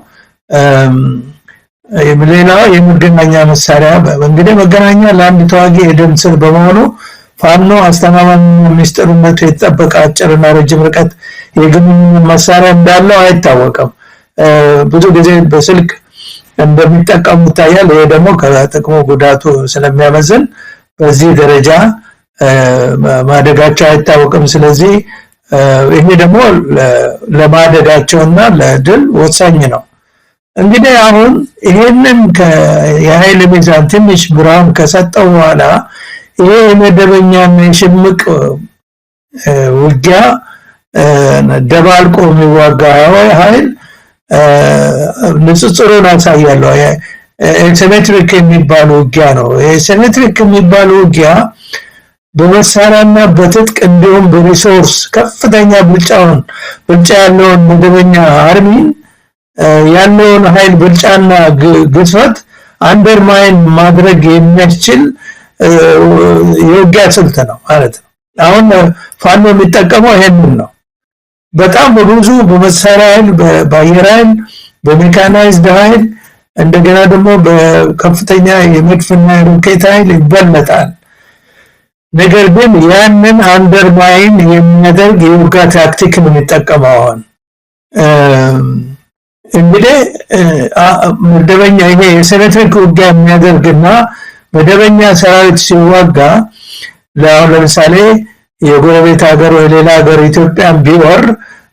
ሌላው የመገናኛ መሳሪያ እንግዲህ መገናኛ ለአንድ ተዋጊ የድምጽ በመሆኑ ፋኖ አስተማማኝ ሚስጥርነቱ የተጠበቀ አጭርና ረጅም ርቀት የግንኙነት መሳሪያ እንዳለው አይታወቅም ብዙ ጊዜ በስልክ እንደሚጠቀሙ ታያል ይሄ ደግሞ ከጥቅሙ ጉዳቱ ስለሚያመዝን በዚህ ደረጃ ማደጋቸው አይታወቅም ስለዚህ ይሄ ደግሞ ለማደጋቸውና ለድል ወሳኝ ነው እንግዲህ አሁን ይሄንን የኃይል ሚዛን ትንሽ ብርሃን ከሰጠው በኋላ ይሄ መደበኛና የሽምቅ ውጊያ ደባልቆ የሚዋጋ ኃይል ንጽጽሩን አሳያለሁ ኤሲሜትሪክ የሚባል ውጊያ ነው ኤሲሜትሪክ የሚባል ውጊያ በመሳሪያና በትጥቅ እንዲሁም በሪሶርስ ከፍተኛ ብልጫ ያለውን መደበኛ አርሚን ያለውን ኃይል ብልጫና ግዝፈት አንደርማይን ማድረግ የሚያስችል የውጊያ ስልት ነው ማለት ነው አሁን ፋኖ የሚጠቀመው ይሄንን ነው በጣም ብዙ በመሳሪያ ኃይል በአየር ኃይል በሜካናይዝድ ኃይል እንደገና ደግሞ በከፍተኛ የመድፍና የሮኬት ኃይል ይበለጣል ነገር ግን ያንን አንደርማይን የሚያደርግ የውጊያ ታክቲክ ነው የሚጠቀመው እንግዲህ መደበኛ ይሄ የሰነትሪክ ውጊያ የሚያደርግና መደበኛ ሰራዊት ሲዋጋ ለምሳሌ የጎረቤት ሀገር ወይ ሌላ ሀገር ኢትዮጵያን ቢወር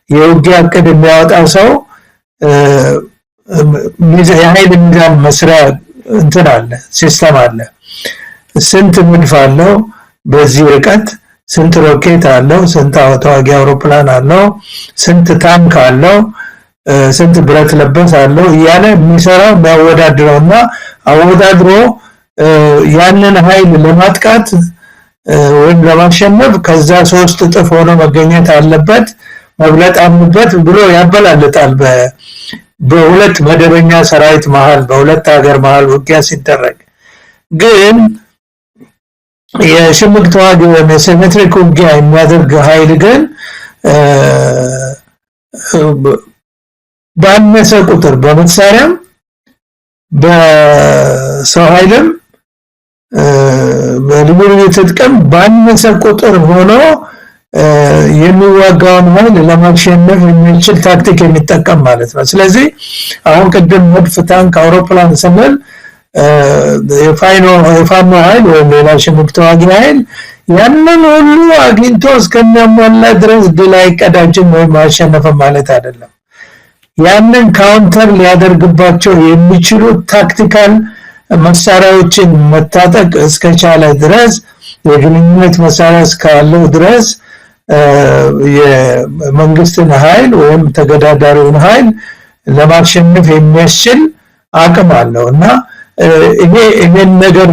የውጊያ ዕቅድ የሚያወጣው ሰው የኃይል ሚዛን መስሪያ እንትን አለ ሲስተም አለ ስንት መድፍ አለው በዚህ ርቀት ስንት ሮኬት አለው ስንት ተዋጊ አውሮፕላን አለው ስንት ታንክ አለው ስንት ብረት ለበስ አለው ያለ የሚሰራው የሚያወዳድረውና አወዳድሮ ያንን ኃይል ለማጥቃት ወይም ለማሸነፍ ከዛ 3 እጥፍ ሆኖ መገኘት አለበት መብለጥ አለበት ብሎ ያበላልጣል በሁለት መደበኛ ሰራዊት መሃል በሁለት ሀገር መሃል ውጊያ ሲደረግ ግን የሽምቅ ተዋጊ ወይም የሲሜትሪክ ውጊያ የሚያደርግ ኃይል ግን ባነሰ ቁጥር በመሳሪያም በሰው ኃይልም በልዩልዩ ትጥቅም ባነሰ ቁጥር ሆኖ የሚዋጋውን ኃይል ለማሸነፍ የሚችል ታክቲክ የሚጠቀም ማለት ነው ስለዚህ አሁን ቅድም መድፍ ታንክ አውሮፕላን ስንል የፋኖ ኃይል ወይም ሌላ ሽምቅ ተዋጊ ኃይል ያንን ሁሉ አግኝቶ እስከሚያሟላ ድረስ ድል አይቀዳጅም ወይም ማሸነፍ ማለት አይደለም ያንን ካውንተር ሊያደርግባቸው የሚችሉ ታክቲካል መሳሪያዎችን መታጠቅ እስከቻለ ድረስ የግንኙነት መሳሪያ እስካለው ድረስ የመንግስትን ኃይል ወይም ተገዳዳሪውን ኃይል ለማሸነፍ የሚያስችል አቅም አለውና ይሄን ነገር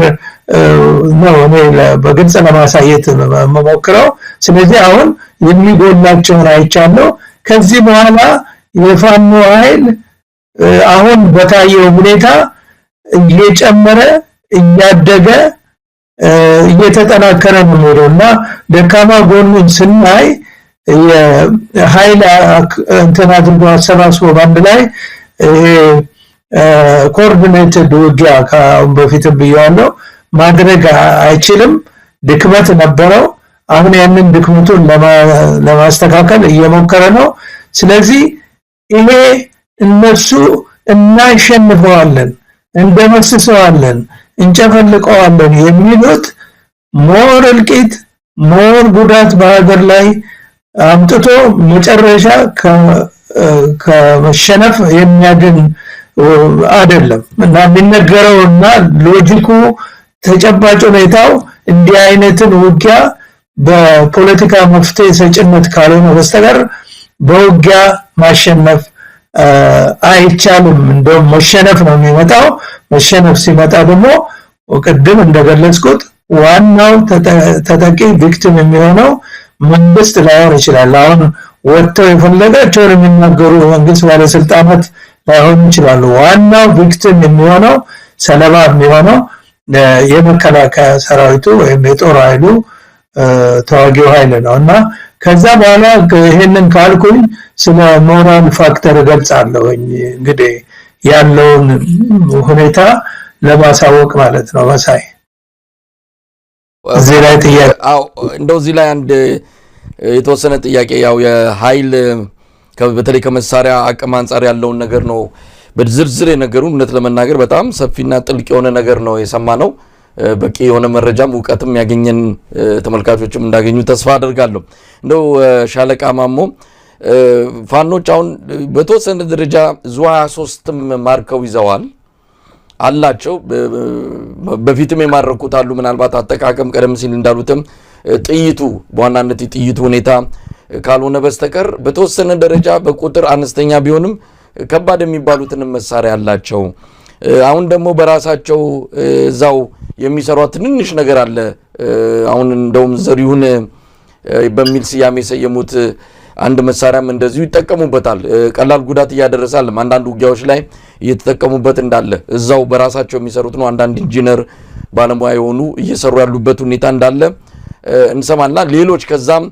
ነው እኔ በግልጽ ለማሳየት መሞክረው ስለዚህ አሁን የሚጎላቸውን አይቻለሁ ከዚህ በኋላ የፋኖ ኃይል አሁን በታየው ሁኔታ እየጨመረ እያደገ እየተጠናከረ ነው የሚሄደውና ደካማ ጎኑን ስናይ የኃይል እንትን አድርጎ አሰባስቦ ባንድ ላይ ኮኦርዲኔትድ ውጊያ ከአሁን በፊትም ብያለሁ ማድረግ አይችልም። ድክመት ነበረው። አሁን ያንን ድክመቱን ለማስተካከል እየሞከረ ነው። ስለዚህ ይሄ እነሱ እናሸንፈዋለን፣ እንደመስሰዋለን፣ እንጨፈልቀዋለን የሚሉት ሞር እልቂት ሞር ጉዳት በሀገር ላይ አምጥቶ መጨረሻ ከመሸነፍ የሚያድን አይደለም እና የሚነገረውና ሎጂኩ ተጨባጭ ሁኔታው እንዲህ አይነትን ውጊያ በፖለቲካ መፍትሄ ሰጭነት ካልሆነ በስተቀር በውጊያ ማሸነፍ አይቻልም። እንደውም መሸነፍ ነው የሚመጣው። መሸነፍ ሲመጣ ደግሞ ቅድም እንደገለጽኩት ዋናው ተጠቂ ቪክቲም የሚሆነው መንግስት ላይሆን ይችላል። አሁን ወጥተው የፈለጋቸውን የሚናገሩ መንግስት ባለስልጣናት ላይሆኑ ይችላሉ። ዋናው ቪክቲም የሚሆነው ሰለባ የሚሆነው የመከላከያ ሰራዊቱ ወይም የጦር ኃይሉ ተዋጊው ኃይል ነው እና ከዛ በኋላ ይሄንን ካልኩኝ ስለ ሞራል ፋክተር ገልጻለሁ። እንግዲህ ያለውን ሁኔታ ለማሳወቅ ማለት ነው። መሳይ እዚህ ላይ ጥያቄ እንደው እዚህ ላይ አንድ የተወሰነ ጥያቄ ያው የኃይል በተለይ ከመሳሪያ አቅም አንፃር ያለውን ነገር ነው በዝርዝር የነገሩን። እውነት ለመናገር በጣም ሰፊና ጥልቅ የሆነ ነገር ነው የሰማነው። በቂ የሆነ መረጃም ዕውቀትም ያገኘን ተመልካቾችም እንዳገኙ ተስፋ አደርጋለሁ። እንደው ሻለቃ ማሞ ፋኖች አሁን በተወሰነ ደረጃ ዙ 23ም ማርከው ይዘዋል አላቸው። በፊትም የማረኩት አሉ። ምናልባት አጠቃቀም ቀደም ሲል እንዳሉትም ጥይቱ በዋናነት የጥይቱ ሁኔታ ካልሆነ በስተቀር በተወሰነ ደረጃ በቁጥር አነስተኛ ቢሆንም ከባድ የሚባሉትን መሳሪያ አላቸው። አሁን ደግሞ በራሳቸው እዛው የሚሰሯት ትንሽ ነገር አለ። አሁን እንደውም ዘሪሁን በሚል ስያሜ የሰየሙት አንድ መሳሪያም እንደዚሁ ይጠቀሙበታል። ቀላል ጉዳት እያደረሳል። አንዳንድ ውጊያዎች ላይ እየተጠቀሙበት እንዳለ እዛው በራሳቸው የሚሰሩት ነው። አንዳንድ ኢንጂነር ባለሙያ የሆኑ እየሰሩ ያሉበት ሁኔታ እንዳለ እንሰማና ሌሎች ከዛም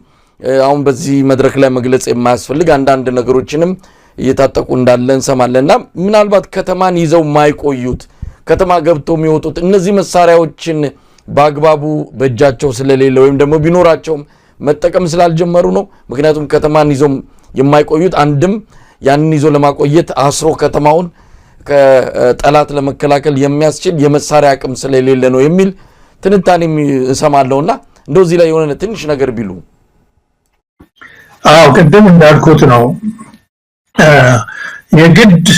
አሁን በዚህ መድረክ ላይ መግለጽ የማያስፈልግ አንዳንድ ነገሮችንም እየታጠቁ እንዳለ እንሰማለንና ምናልባት ከተማን ይዘው ማይቆዩት ከተማ ገብተው የሚወጡት እነዚህ መሳሪያዎችን በአግባቡ በእጃቸው ስለሌለ ወይም ደግሞ ቢኖራቸውም መጠቀም ስላልጀመሩ ነው። ምክንያቱም ከተማን ይዘው የማይቆዩት አንድም ያንን ይዞ ለማቆየት አስሮ ከተማውን ከጠላት ለመከላከል የሚያስችል የመሳሪያ አቅም ስለሌለ ነው የሚል ትንታኔ እንሰማለውና እንደዚህ ላይ የሆነ ትንሽ ነገር ቢሉ። አዎ ቅድም እንዳልኩት ነው የግድ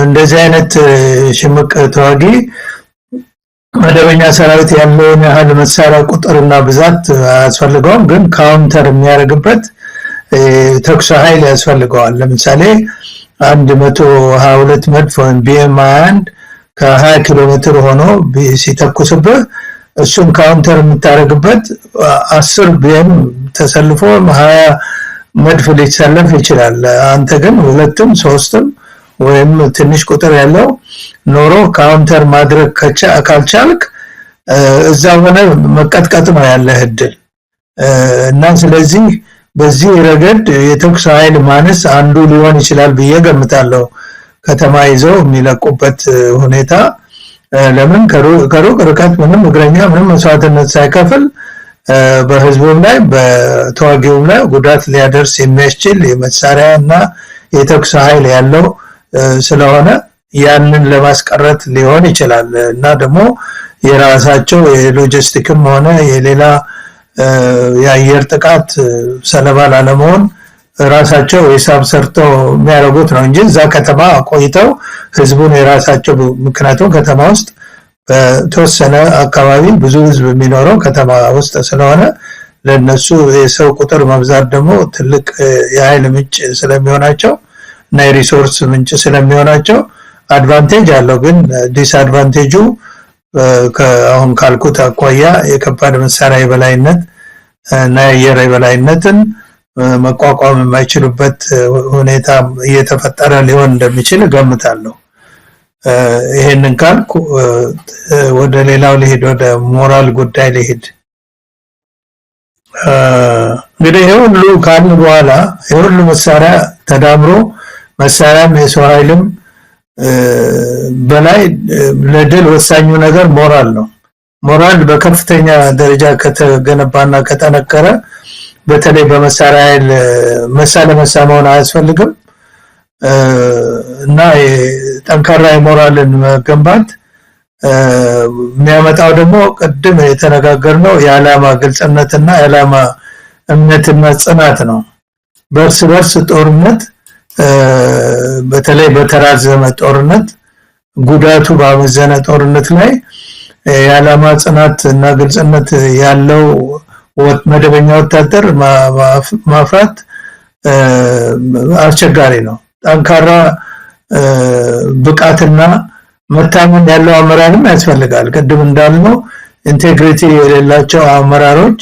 እንደዚህ አይነት ሽምቅ ተዋጊ መደበኛ ሰራዊት ያለውን ያህል መሳሪያ ቁጥርና ብዛት አያስፈልገውም። ግን ካውንተር የሚያደርግበት ተኩስ ኃይል ያስፈልገዋል። ለምሳሌ 122 መድፍ ወይም BM-21 ከ20 ኪሎ ሜትር ሆኖ ሲተኩስብህ እሱን ካውንተር የምታደርግበት 10 BM ተሰልፎ 20 መድፍ ሊሰለፍ ይችላል። አንተ ግን ሁለቱም ሶስትም ወይም ትንሽ ቁጥር ያለው ኖሮ ካውንተር ማድረግ ካልቻልክ እዛው ሆነ መቀጥቀጥ ነው ያለህ እድል እና ስለዚህ በዚህ ረገድ የተኩስ ኃይል ማነስ አንዱ ሊሆን ይችላል ብዬ ገምታለሁ። ከተማ ይዘው የሚለቁበት ሁኔታ ለምን ከሩቅ ርቀት ምንም እግረኛ ምንም መስዋዕትነት ሳይከፍል በህዝቡም ላይ በተዋጊውም ላይ ጉዳት ሊያደርስ የሚያስችል የመሳሪያና የተኩስ ኃይል ያለው ስለሆነ ያንን ለማስቀረት ሊሆን ይችላል እና ደግሞ የራሳቸው የሎጂስቲክም ሆነ የሌላ የአየር ጥቃት ሰለባ ላለመሆን ራሳቸው ሂሳብ ሰርተው የሚያደርጉት ነው እንጂ እዛ ከተማ ቆይተው ህዝቡን የራሳቸው ምክንያቱም ከተማ ውስጥ በተወሰነ አካባቢ ብዙ ህዝብ የሚኖረው ከተማ ውስጥ ስለሆነ ለነሱ የሰው ቁጥር መብዛት ደግሞ ትልቅ የኃይል ምንጭ ስለሚሆናቸው እና የሪሶርስ ምንጭ ስለሚሆናቸው አድቫንቴጅ አለው። ግን ዲስአድቫንቴጁ ከአሁን ካልኩት አኳያ የከባድ መሳሪያ የበላይነት እና የአየር የበላይነትን መቋቋም የማይችሉበት ሁኔታ እየተፈጠረ ሊሆን እንደሚችል ገምታለሁ። ይሄንን ካልኩ ወደ ሌላው ልሄድ፣ ወደ ሞራል ጉዳይ ልሄድ። እንግዲህ ይሄ ሁሉ ካልን በኋላ ይሄ ሁሉ መሳሪያ ተዳምሮ መሳሪያም የሰው ኃይልም በላይ ለድል ወሳኙ ነገር ሞራል ነው። ሞራል በከፍተኛ ደረጃ ከተገነባና ከጠነከረ በተለይ በመሳሪያ ኃይል መሳ መሆን አያስፈልግም እና ጠንካራ የሞራልን መገንባት የሚያመጣው ደግሞ ቅድም የተነጋገርነው የዓላማ ግልጽነትና የዓላማ እምነትና ጽናት ነው። በርስ ጦርነት በተለይ በተራዘመ ጦርነት ጉዳቱ ባመዘነ ጦርነት ላይ የዓላማ ጽናት እና ግልጽነት ያለው መደበኛ ወታደር ማፍራት አስቸጋሪ ነው። ጠንካራ ብቃትና መታመን ያለው አመራርም ያስፈልጋል። ቅድም እንዳልነው ኢንቴግሪቲ የሌላቸው አመራሮች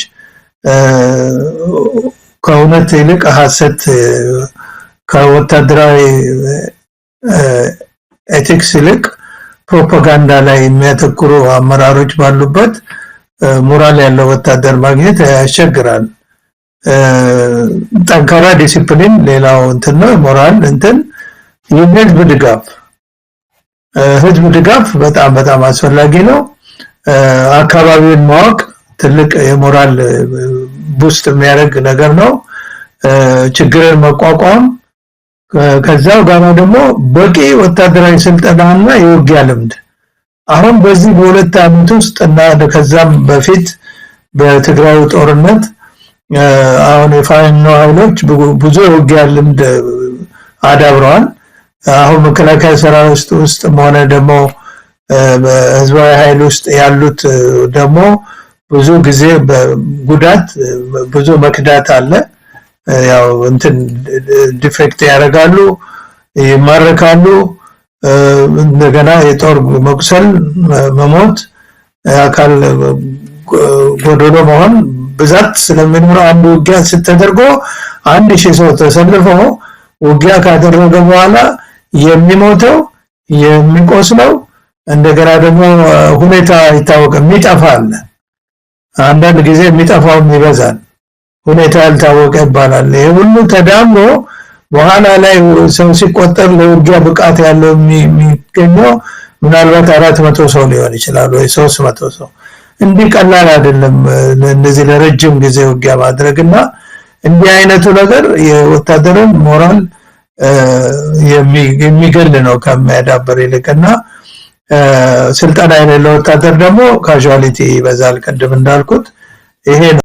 ከእውነት ይልቅ ሐሰት፣ ከወታደራዊ ኤቲክስ ይልቅ ፕሮፓጋንዳ ላይ የሚያተኩሩ አመራሮች ባሉበት ሞራል ያለው ወታደር ማግኘት ያስቸግራል። ጠንካራ ዲሲፕሊን ሌላው እንትን ነው። ሞራል እንትን የህዝብ ድጋፍ ህዝብ ድጋፍ በጣም አስፈላጊ ነው። አካባቢውን ማወቅ ትልቅ የሞራል ቡስት የሚያደርግ ነገር ነው። ችግርን መቋቋም፣ ከዛው ጋር ደግሞ በቂ ወታደራዊ ስልጠናና የውጊያ ልምድ አሁን በዚህ በሁለት ዓመት ውስጥ እና ከዛም በፊት በትግራይ ጦርነት አሁን የፋኖ ኃይሎች ብዙ የውጊያ ልምድ አዳብረዋል። አሁን መከላከያ ሰራዊት ውስጥ ሆነ ደግሞ በህዝባዊ ኃይል ውስጥ ያሉት ደግሞ ብዙ ጊዜ በጉዳት ብዙ መክዳት አለ። ያው እንትን ዲፌክት ያደርጋሉ፣ ይማረካሉ። እንደገና የጦር መቁሰል፣ መሞት፣ አካል ጎዶሎ መሆን ብዛት ስለሚኖር አንድ ውጊያ ስተደርጎ 1000 ሰው ተሰልፎ ውጊያ ካደረገ በኋላ የሚሞተው የሚቆስለው እንደገና ደግሞ ሁኔታ ይታወቃል። የሚጠፋል አንዳንድ ጊዜ የሚጠፋውም ይበዛል። ሁኔታ ያልታወቀ ይባላል። ይሄ ሁሉ ተዳምሮ በኋላ ላይ ሰው ሲቆጠር ለውጊያ ብቃት ያለው የሚገኘው ምናልባት 400 ሰው ሊሆን ይችላል ወይ 300 ሰው። እንዲህ ቀላል አይደለም እንደዚህ ለረጅም ጊዜ ውጊያ ማድረግና እንዲህ አይነቱ ነገር የወታደርን ሞራል የሚገል ነው ከሚያዳብር ይልቅና ስልጠና የሌለው ወታደር ደግሞ ካዡዋሊቲ ይበዛል። ቅድም እንዳልኩት ይሄ